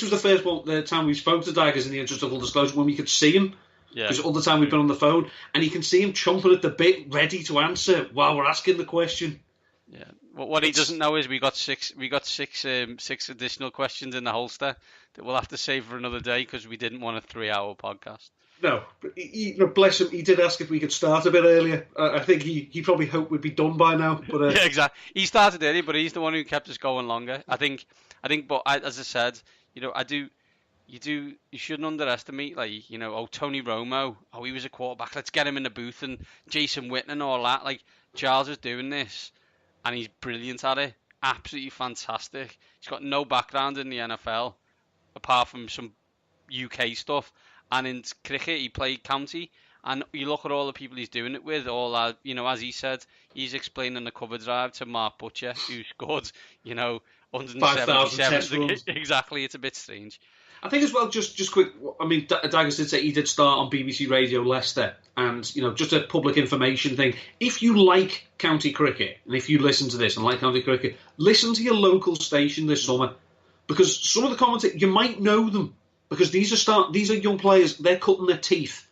was the first time we spoke to Daggers in the interest of full disclosure, when we could see him. Yeah. Because all the time we've been on the phone, and you can see him chomping at the bit, ready to answer while we're asking the question. Yeah. What he doesn't know is we got six additional questions in the holster that we'll have to save for another day because we didn't want a 3-hour podcast. No, but bless him. He did ask if we could start a bit earlier. I think he probably hoped we'd be done by now. But yeah, exactly. He started early, but he's the one who kept us going longer. I think. But as I said, you shouldn't underestimate, Tony Romo, he was a quarterback, let's get him in the booth, and Jason Witten and all that. Charles is doing this, and he's brilliant at it, absolutely fantastic. He's got no background in the NFL, apart from some UK stuff, and in cricket, he played county, and you look at all the people he's doing it with, as he said, he's explaining the cover drive to Mark Butcher, who scored, 177. Exactly, it's a bit strange. I think as well, just quick, I mean, Daggers did say he did start on BBC Radio Leicester, and, just a public information thing. If you like county cricket, and if you listen to this and like county cricket, listen to your local station this summer, because some of the commentators, you might know them, because these are young players, they're cutting their teeth.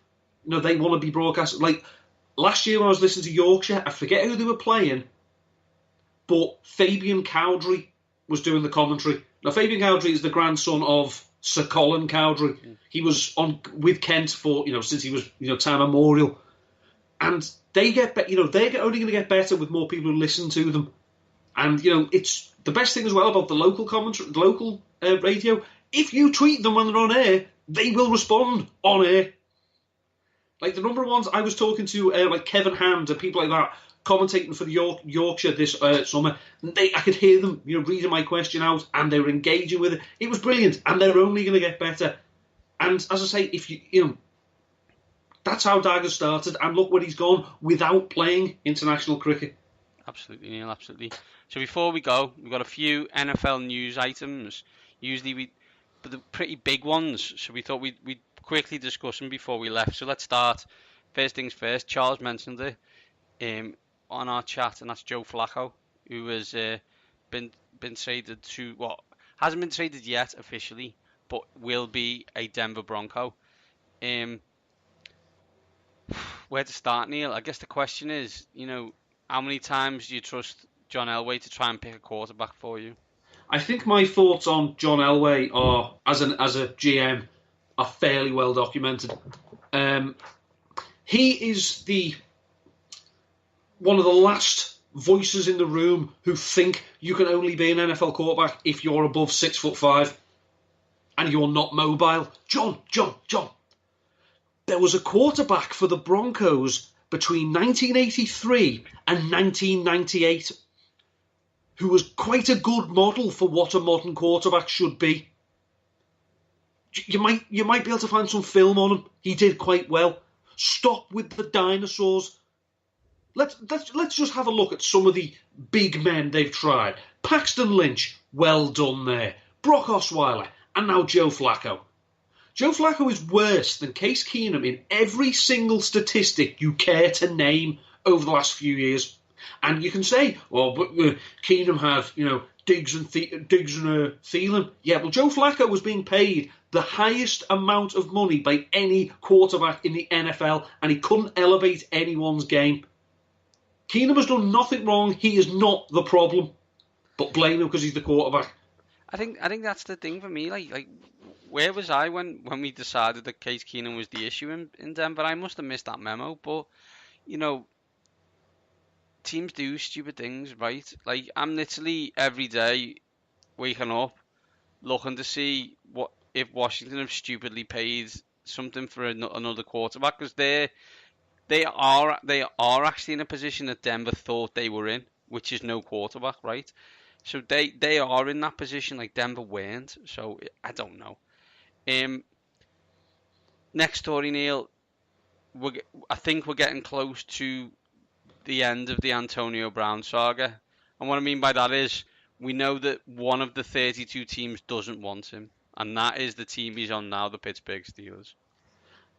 They want to be broadcast. Last year when I was listening to Yorkshire, I forget who they were playing, but Fabian Cowdrey was doing the commentary. Now, Fabian Cowdrey is the grandson of Sir Colin Cowdrey. He was on with Kent for since he was time immemorial, and they get they're only going to get better with more people who listen to them. And it's the best thing as well about the local commentary, the local radio. If you tweet them when they're on air, they will respond on air. Like the number of ones I was talking to, like Kevin Hand and people like that, commentating for the Yorkshire this summer, I could hear them, reading my question out, and they were engaging with it. It was brilliant, and they're only going to get better. And as I say, if that's how Daggers started, and look where he's gone without playing international cricket. Absolutely, Neil, absolutely. So before we go, we've got a few NFL news items. Usually but the pretty big ones. So we thought we'd quickly discuss them before we left. So let's start. First things first. Charles mentioned it on our chat, and that's Joe Flacco, who has been traded to hasn't been traded yet officially, but will be a Denver Bronco. Where to start, Neil? I guess the question is, how many times do you trust John Elway to try and pick a quarterback for you? I think my thoughts on John Elway are, as a GM, are fairly well documented. He is one of the last voices in the room who think you can only be an NFL quarterback if you're above 6'5" and you're not mobile. John. There was a quarterback for the Broncos between 1983 and 1998 who was quite a good model for what a modern quarterback should be. You might be able to find some film on him. He did quite well. Stop with the dinosaurs. Let's just have a look at some of the big men they've tried. Paxton Lynch, well done there. Brock Osweiler, and now Joe Flacco. Joe Flacco is worse than Case Keenum in every single statistic you care to name over the last few years. And you can say, well, but Keenum had, Diggs and Thielen. Yeah, well, Joe Flacco was being paid the highest amount of money by any quarterback in the NFL, and he couldn't elevate anyone's game. Keenum has done nothing wrong. He is not the problem. But blame him because he's the quarterback. I think that's the thing for me. Like where was I when we decided that Case Keenum was the issue in Denver? I must have missed that memo. But, teams do stupid things, right? Like, I'm literally every day waking up looking to see if Washington have stupidly paid something for another quarterback, because they are actually in a position that Denver thought they were in, which is no quarterback, right? So they are in that position like Denver weren't. So I don't know. Next story, Neil. I think we're getting close to the end of the Antonio Brown saga. And what I mean by that is we know that one of the 32 teams doesn't want him. And that is the team he's on now, the Pittsburgh Steelers.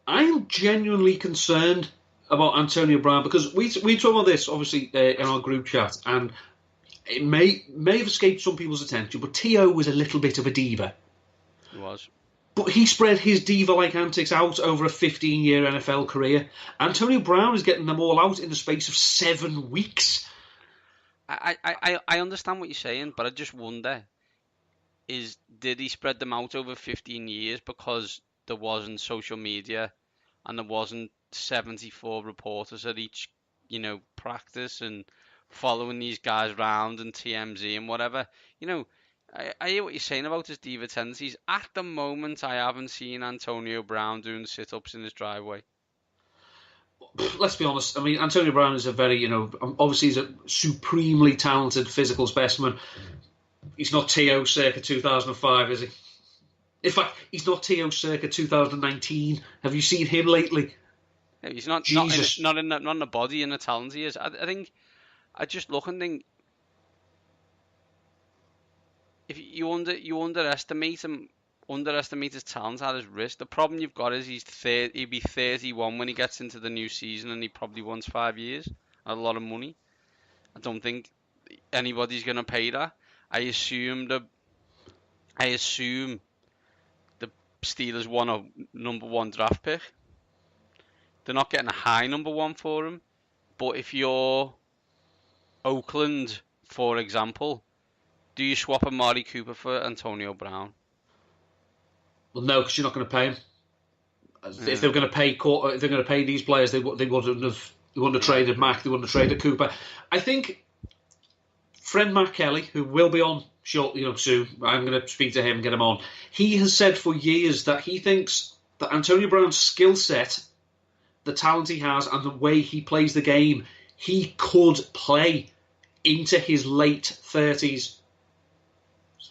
I'm genuinely concerned about Antonio Brown because we talk about this, obviously, in our group chat. And it may have escaped some people's attention, but T.O. was a little bit of a diva. He was. But he spread his diva-like antics out over a 15-year NFL career. Antonio Brown is getting them all out in the space of 7 weeks. I understand what you're saying, but I just wonder, did he spread them out over 15 years because there wasn't social media and there wasn't 74 reporters at each, practice and following these guys around and TMZ and whatever? I hear what you're saying about his diva tendencies. At the moment, I haven't seen Antonio Brown doing sit-ups in his driveway. Let's be honest. I mean, Antonio Brown is a very, obviously he's a supremely talented physical specimen. He's not T.O. circa 2005, is he? In fact, he's not T.O. circa 2019. Have you seen him lately? Yeah, he's not in the body and the talent he is. I think I just look and think, if you underestimate his talent at his wrist, the problem you've got is he'll be 31 when he gets into the new season, and he probably wants 5 years, a lot of money. I don't think anybody's going to pay that. I assume the Steelers want a number 1 draft pick. They're not getting a high number 1 for him, but if you're Oakland, for example, do you swap Amari Cooper for Antonio Brown? Well, no, because you're not going to pay him. If they're going to pay these players, they wouldn't have traded Mack. They wouldn't have traded Cooper. I think friend Matt Kelly, who will be on soon. I'm going to speak to him and get him on. He has said for years that he thinks that Antonio Brown's skill set, the talent he has, and the way he plays the game, he could play into his late 30s.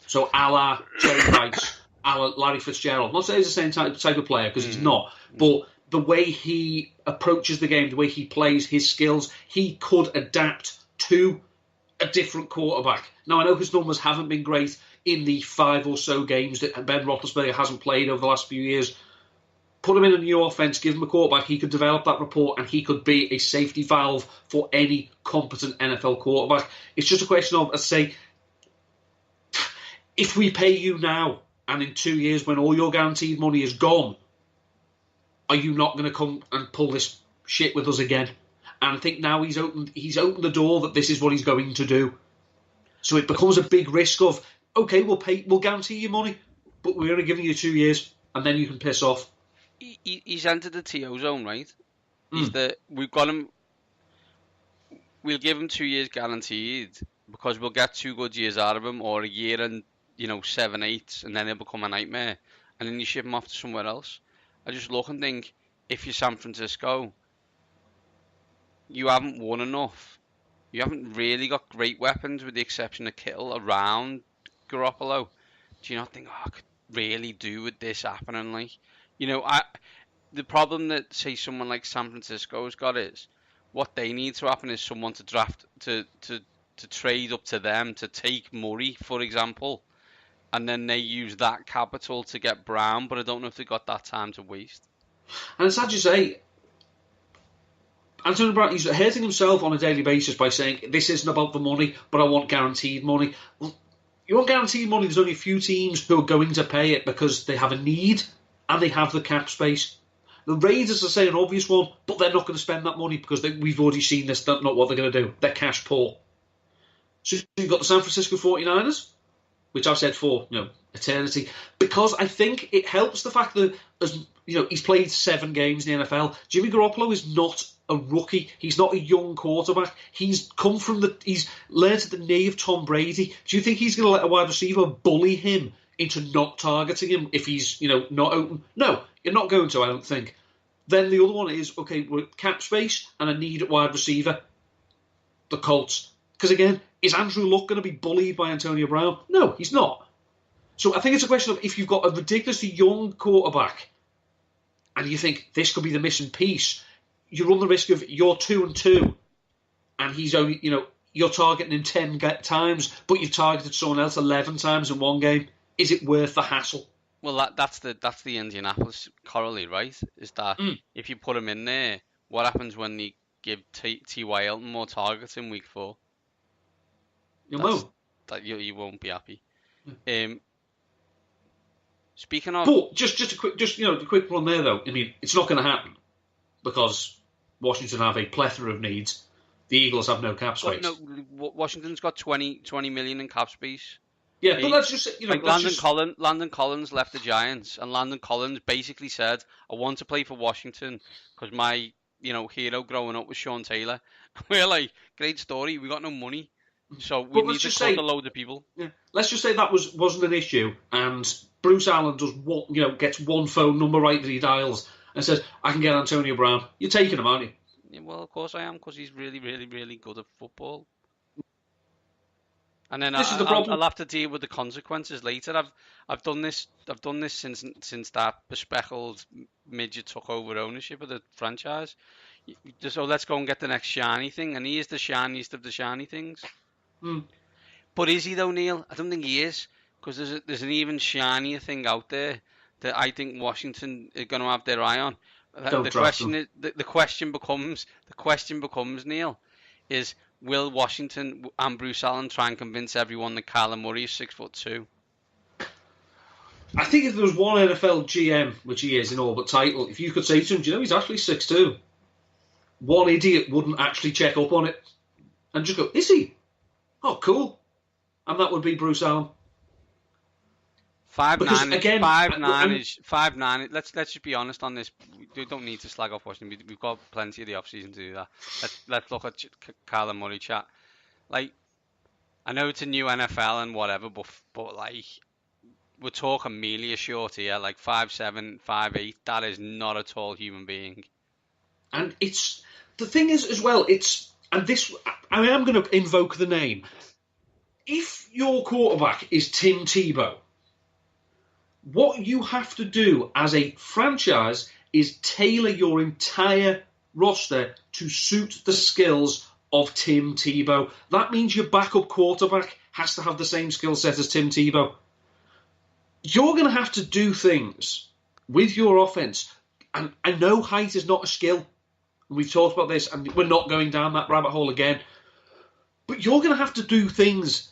So a la Jerry Rice, a la Larry Fitzgerald. Not saying he's the same type of player, because he's not. But the way he approaches the game, the way he plays, his skills, he could adapt to a different quarterback. Now, I know his numbers haven't been great in the 5 or so games that Ben Roethlisberger hasn't played over the last few years. Put him in a new offense, give him a quarterback, he could develop that rapport, and he could be a safety valve for any competent NFL quarterback. It's just a question of, let's say, if we pay you now, and in 2 years when all your guaranteed money is gone, are you not going to come and pull this shit with us again? And I think now he's opened the door that this is what he's going to do. So it becomes a big risk of, okay, we'll guarantee you money, but we're only giving you 2 years. and then you can piss off. He's entered the TO zone, right? We've got him. We'll give him 2 years guaranteed because we'll get 2 good years out of him, or a year and 7, 8, and then he'll become a nightmare, and then you ship him off to somewhere else. I just look and think, if you're San Francisco, you haven't won enough. You haven't really got great weapons with the exception of Kittle around Garoppolo. Do you not think, I could really do with this happening? Like, the problem that, say, someone like San Francisco's got is, what they need to happen is someone to draft, to trade up to them, to take Murray, for example, and then they use that capital to get Brown, but I don't know if they've got that time to waste. And it's sad you say, Antonio Brown, he's hurting himself on a daily basis by saying, this isn't about the money, but I want guaranteed money. Well, you want guaranteed money, there's only a few teams who are going to pay it because they have a need and they have the cap space. The Raiders are saying an obvious one, but they're not going to spend that money because we've already seen this, that's not what they're going to do. They're cash poor. So you've got the San Francisco 49ers, which I've said for eternity, because I think it helps the fact that he's played 7 games in the NFL. Jimmy Garoppolo is not a rookie. He's not a young quarterback. He's learned at the knee of Tom Brady. Do you think he's going to let a wide receiver bully him into not targeting him if he's not open? No, you're not going to, I don't think. Then the other one is, okay, with cap space and a need at wide receiver, the Colts. Because again, is Andrew Luck going to be bullied by Antonio Brown? No, he's not. So I think it's a question of, if you've got a ridiculously young quarterback and you think this could be the missing piece, you run the risk of you're 2-2 and he's only, you're targeting him 10 times, but you've targeted someone else 11 times in one game. Is it worth the hassle? Well, that's the Indianapolis corollary, right? Is that if you put him in there, what happens when they give T.Y. Hilton more targets in week 4? You won't be happy. Speaking of, but just a quick one there though. I mean, it's not going to happen because Washington have a plethora of needs. The Eagles have no cap space. No, Washington's got 20 million in cap space. Yeah, but let's just Landon Collins left the Giants, and Landon Collins basically said, "I want to play for Washington because my hero growing up was Sean Taylor." We're like, great story. We got no money. So we need to cut a load of people. Yeah, let's just say that wasn't an issue, and Bruce Allen gets one phone number right that he dials and says, "I can get Antonio Brown." You're taking him, aren't you? Yeah, well, of course I am, because he's really, really, really good at football. And then I'll have to deal with the consequences later. I've done this since that bespeckled midget took over ownership of the franchise. So let's go and get the next shiny thing, and he is the shiniest of the shiny things. But is he though, Neil? I don't think he is, because there's an even shinier thing out there that I think Washington are going to have their eye on. The question becomes, Neil, is will Washington and Bruce Allen try and convince everyone that Kyler Murray is 6'2"? I think if there was one NFL GM, which he is in all but title, if you could say to him, do you know he's actually 6'2", one idiot wouldn't actually check up on it and just go, is he? Oh, cool. And that would be Bruce Allen. 5'9". Let's just be honest on this. We don't need to slag off Washington. We've got plenty of the off season to do that. Let's look at Kyler Murray chat. Like, I know it's a new NFL and whatever, but like, we're talking Amelia short here, like 5'7", 5'8". That is not a tall human being. And it's the thing is as well. I am going to invoke the name. If your quarterback is Tim Tebow, what you have to do as a franchise is tailor your entire roster to suit the skills of Tim Tebow. That means your backup quarterback has to have the same skill set as Tim Tebow. You're going to have to do things with your offense. And I know height is not a skill. We've talked about this, and we're not going down that rabbit hole again. But you're going to have to do things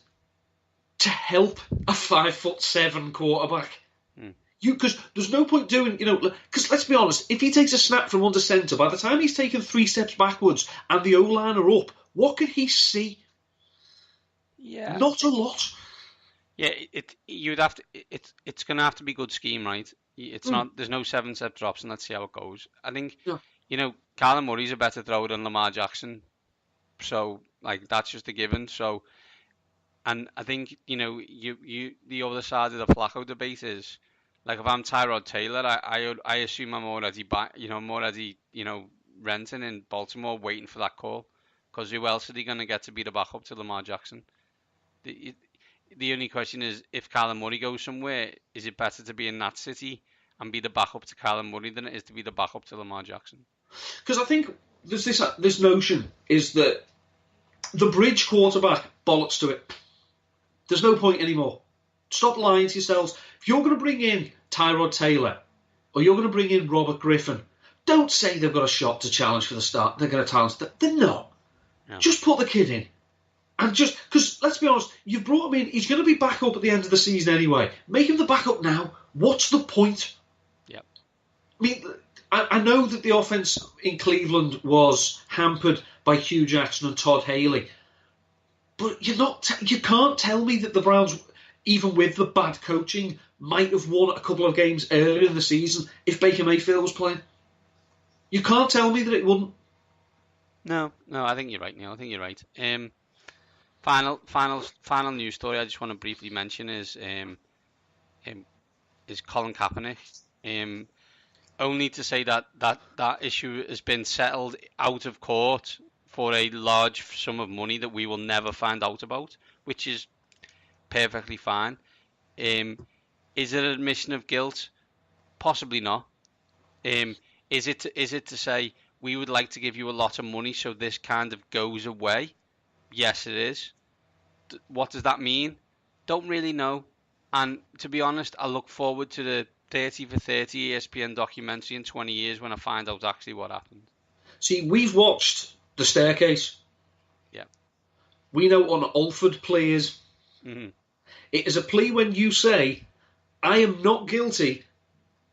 to help a 5'7" quarterback. Because there's no point doing, because let's be honest, if he takes a snap from under centre, by the time he's taken 3 steps backwards and the O-line are up, what can he see? Yeah, not a lot. Yeah, it's going to have to be good scheme, right? It's not. There's no 7-step drops, and let's see how it goes. I think Yeah. Kyler Murray's a better thrower than Lamar Jackson, so like that's just a given. So, and I think you the other side of the Flacco debate is like if I'm Tyrod Taylor, I assume I'm already I'm already renting in Baltimore, waiting for that call, because who else are they going to get to be the backup to Lamar Jackson? The only question is, if Kyler Murray goes somewhere, is it better to be in that city and be the backup to Kyler Murray than it is to be the backup to Lamar Jackson? Because I think there's this notion is that the bridge quarterback, bollocks to it. There's no point anymore. Stop lying to yourselves. If you're going to bring in Tyrod Taylor or you're going to bring in Robert Griffin, don't say they've got a shot to challenge for the start. They're going to challenge. They're not. Yeah. Just put the kid in. And just, because let's be honest, you've brought him in, he's going to be back up at the end of the season anyway. Make him the backup now. What's the point? Yep. I mean, I know that the offense in Cleveland was hampered by Hugh Jackson and Todd Haley, but you can't tell me that the Browns, even with the bad coaching, might have won a couple of games earlier in the season if Baker Mayfield was playing. You can't tell me that it wouldn't. No, I think you're right, Neil. I think you're right. Final news story I just want to briefly mention is Colin Kaepernick. Only to say that issue has been settled out of court for a large sum of money that we will never find out about, which is perfectly fine. Is it an admission of guilt? Possibly not. Is it to say we would like to give you a lot of money so this kind of goes away? Yes, it is. What does that mean? Don't really know. And to be honest, I look forward to the 30 for 30 ESPN documentary in 20 years when I find out actually what happened. See, we've watched The Staircase. Yeah. We know on Alford pleas. Mm-hmm. It is a plea when you say, I am not guilty,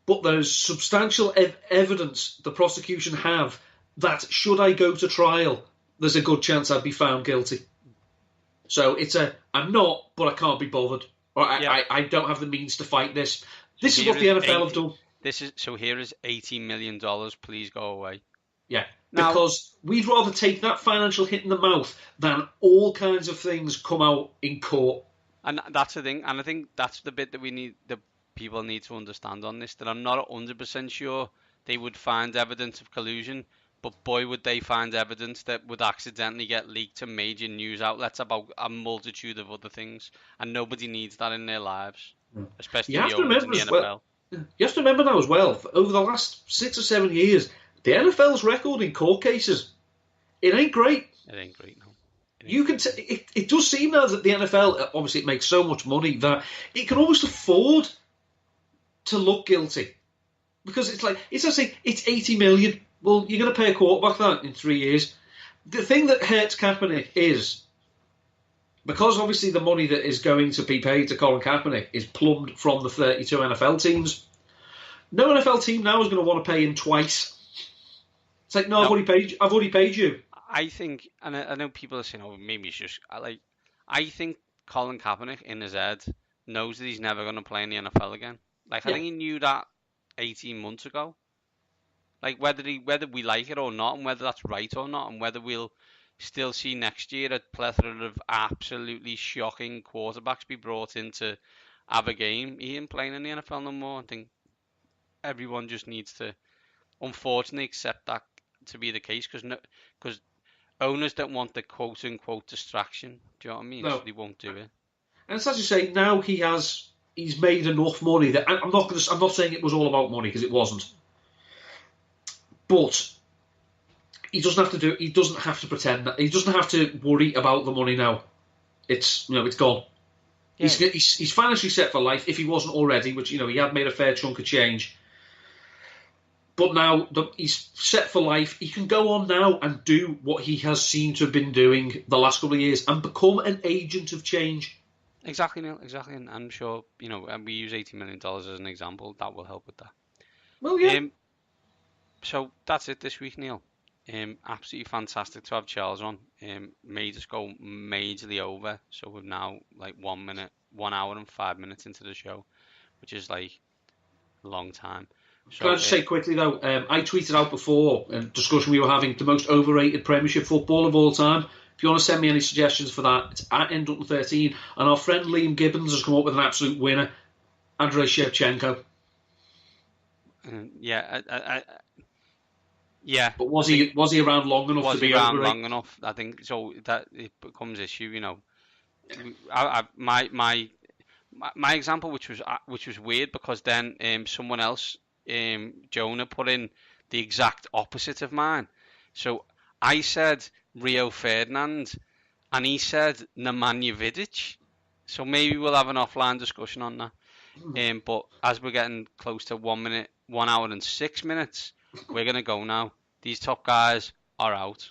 but there is substantial evidence the prosecution have that should I go to trial, there's a good chance I'd be found guilty. So it's I'm not, but I can't be bothered. Or I don't have the means to fight this. This is what the NFL have done. Here is $80 million. Please go away. Yeah, because we'd rather take that financial hit in the mouth than all kinds of things come out in court. And that's the thing. And I think that's the bit that the people need to understand on this, that I'm not 100% sure they would find evidence of collusion, but boy, would they find evidence that would accidentally get leaked to major news outlets about a multitude of other things, and nobody needs that in their lives, especially the owners in the NFL. Well, you have to remember now as well, over the last 6 or 7 years, the NFL's record in court cases, it ain't great. It ain't great, no. It does seem now that the NFL, obviously it makes so much money that it can almost afford to look guilty. Because it's like, it's $80 million. Well, you're going to pay a quarterback that in 3 years. The thing that hurts Kaepernick is, because obviously the money that is going to be paid to Colin Kaepernick is plumbed from the 32 NFL teams, no NFL team now is going to want to pay him twice. It's like, no, I've already paid you. I think, and I know people are saying, oh, maybe it's just, I think Colin Kaepernick in his head knows that he's never going to play in the NFL again. I think he knew that 18 months ago. Like whether we like it or not, and whether that's right or not, and whether we'll still see next year a plethora of absolutely shocking quarterbacks be brought in to have a game. He ain't playing in the NFL no more. I think everyone just needs to, unfortunately, accept that to be the case, because owners don't want the quote-unquote distraction. Do you know what I mean? No. So they won't do it. And it's as you say, now he's made enough money that I'm not saying it was all about money, because it wasn't. But he doesn't have to pretend that. He doesn't have to worry about the money now. It's gone. Yeah. He's financially set for life if he wasn't already, which he had made a fair chunk of change. But now he's set for life. He can go on now and do what he has seemed to have been doing the last couple of years and become an agent of change. Exactly, Neil. Exactly, and I'm sure and we use $80 million as an example. That will help with that. Well, yeah. So that's it this week, Neil. Absolutely fantastic to have Charles on. Made us go majorly over, so we're now 1 hour and 5 minutes into the show, which is a long time. So, can I just say quickly though, I tweeted out before a discussion we were having the most overrated Premiership football of all time. If you want to send me any suggestions for that, it's at Ndutton13. And our friend Liam Gibbons has come up with an absolute winner, Andrei Shevchenko. Yeah. But was he around long enough to be around overrated? long enough? I think so. That it becomes issue. You know, my example, which was weird because then someone else, Jonah, put in the exact opposite of mine. So I said Rio Ferdinand, and he said Nemanja Vidic. So maybe we'll have an offline discussion on that. But as we're getting close to 1 hour and 6 minutes, we're gonna go now. These top guys are out.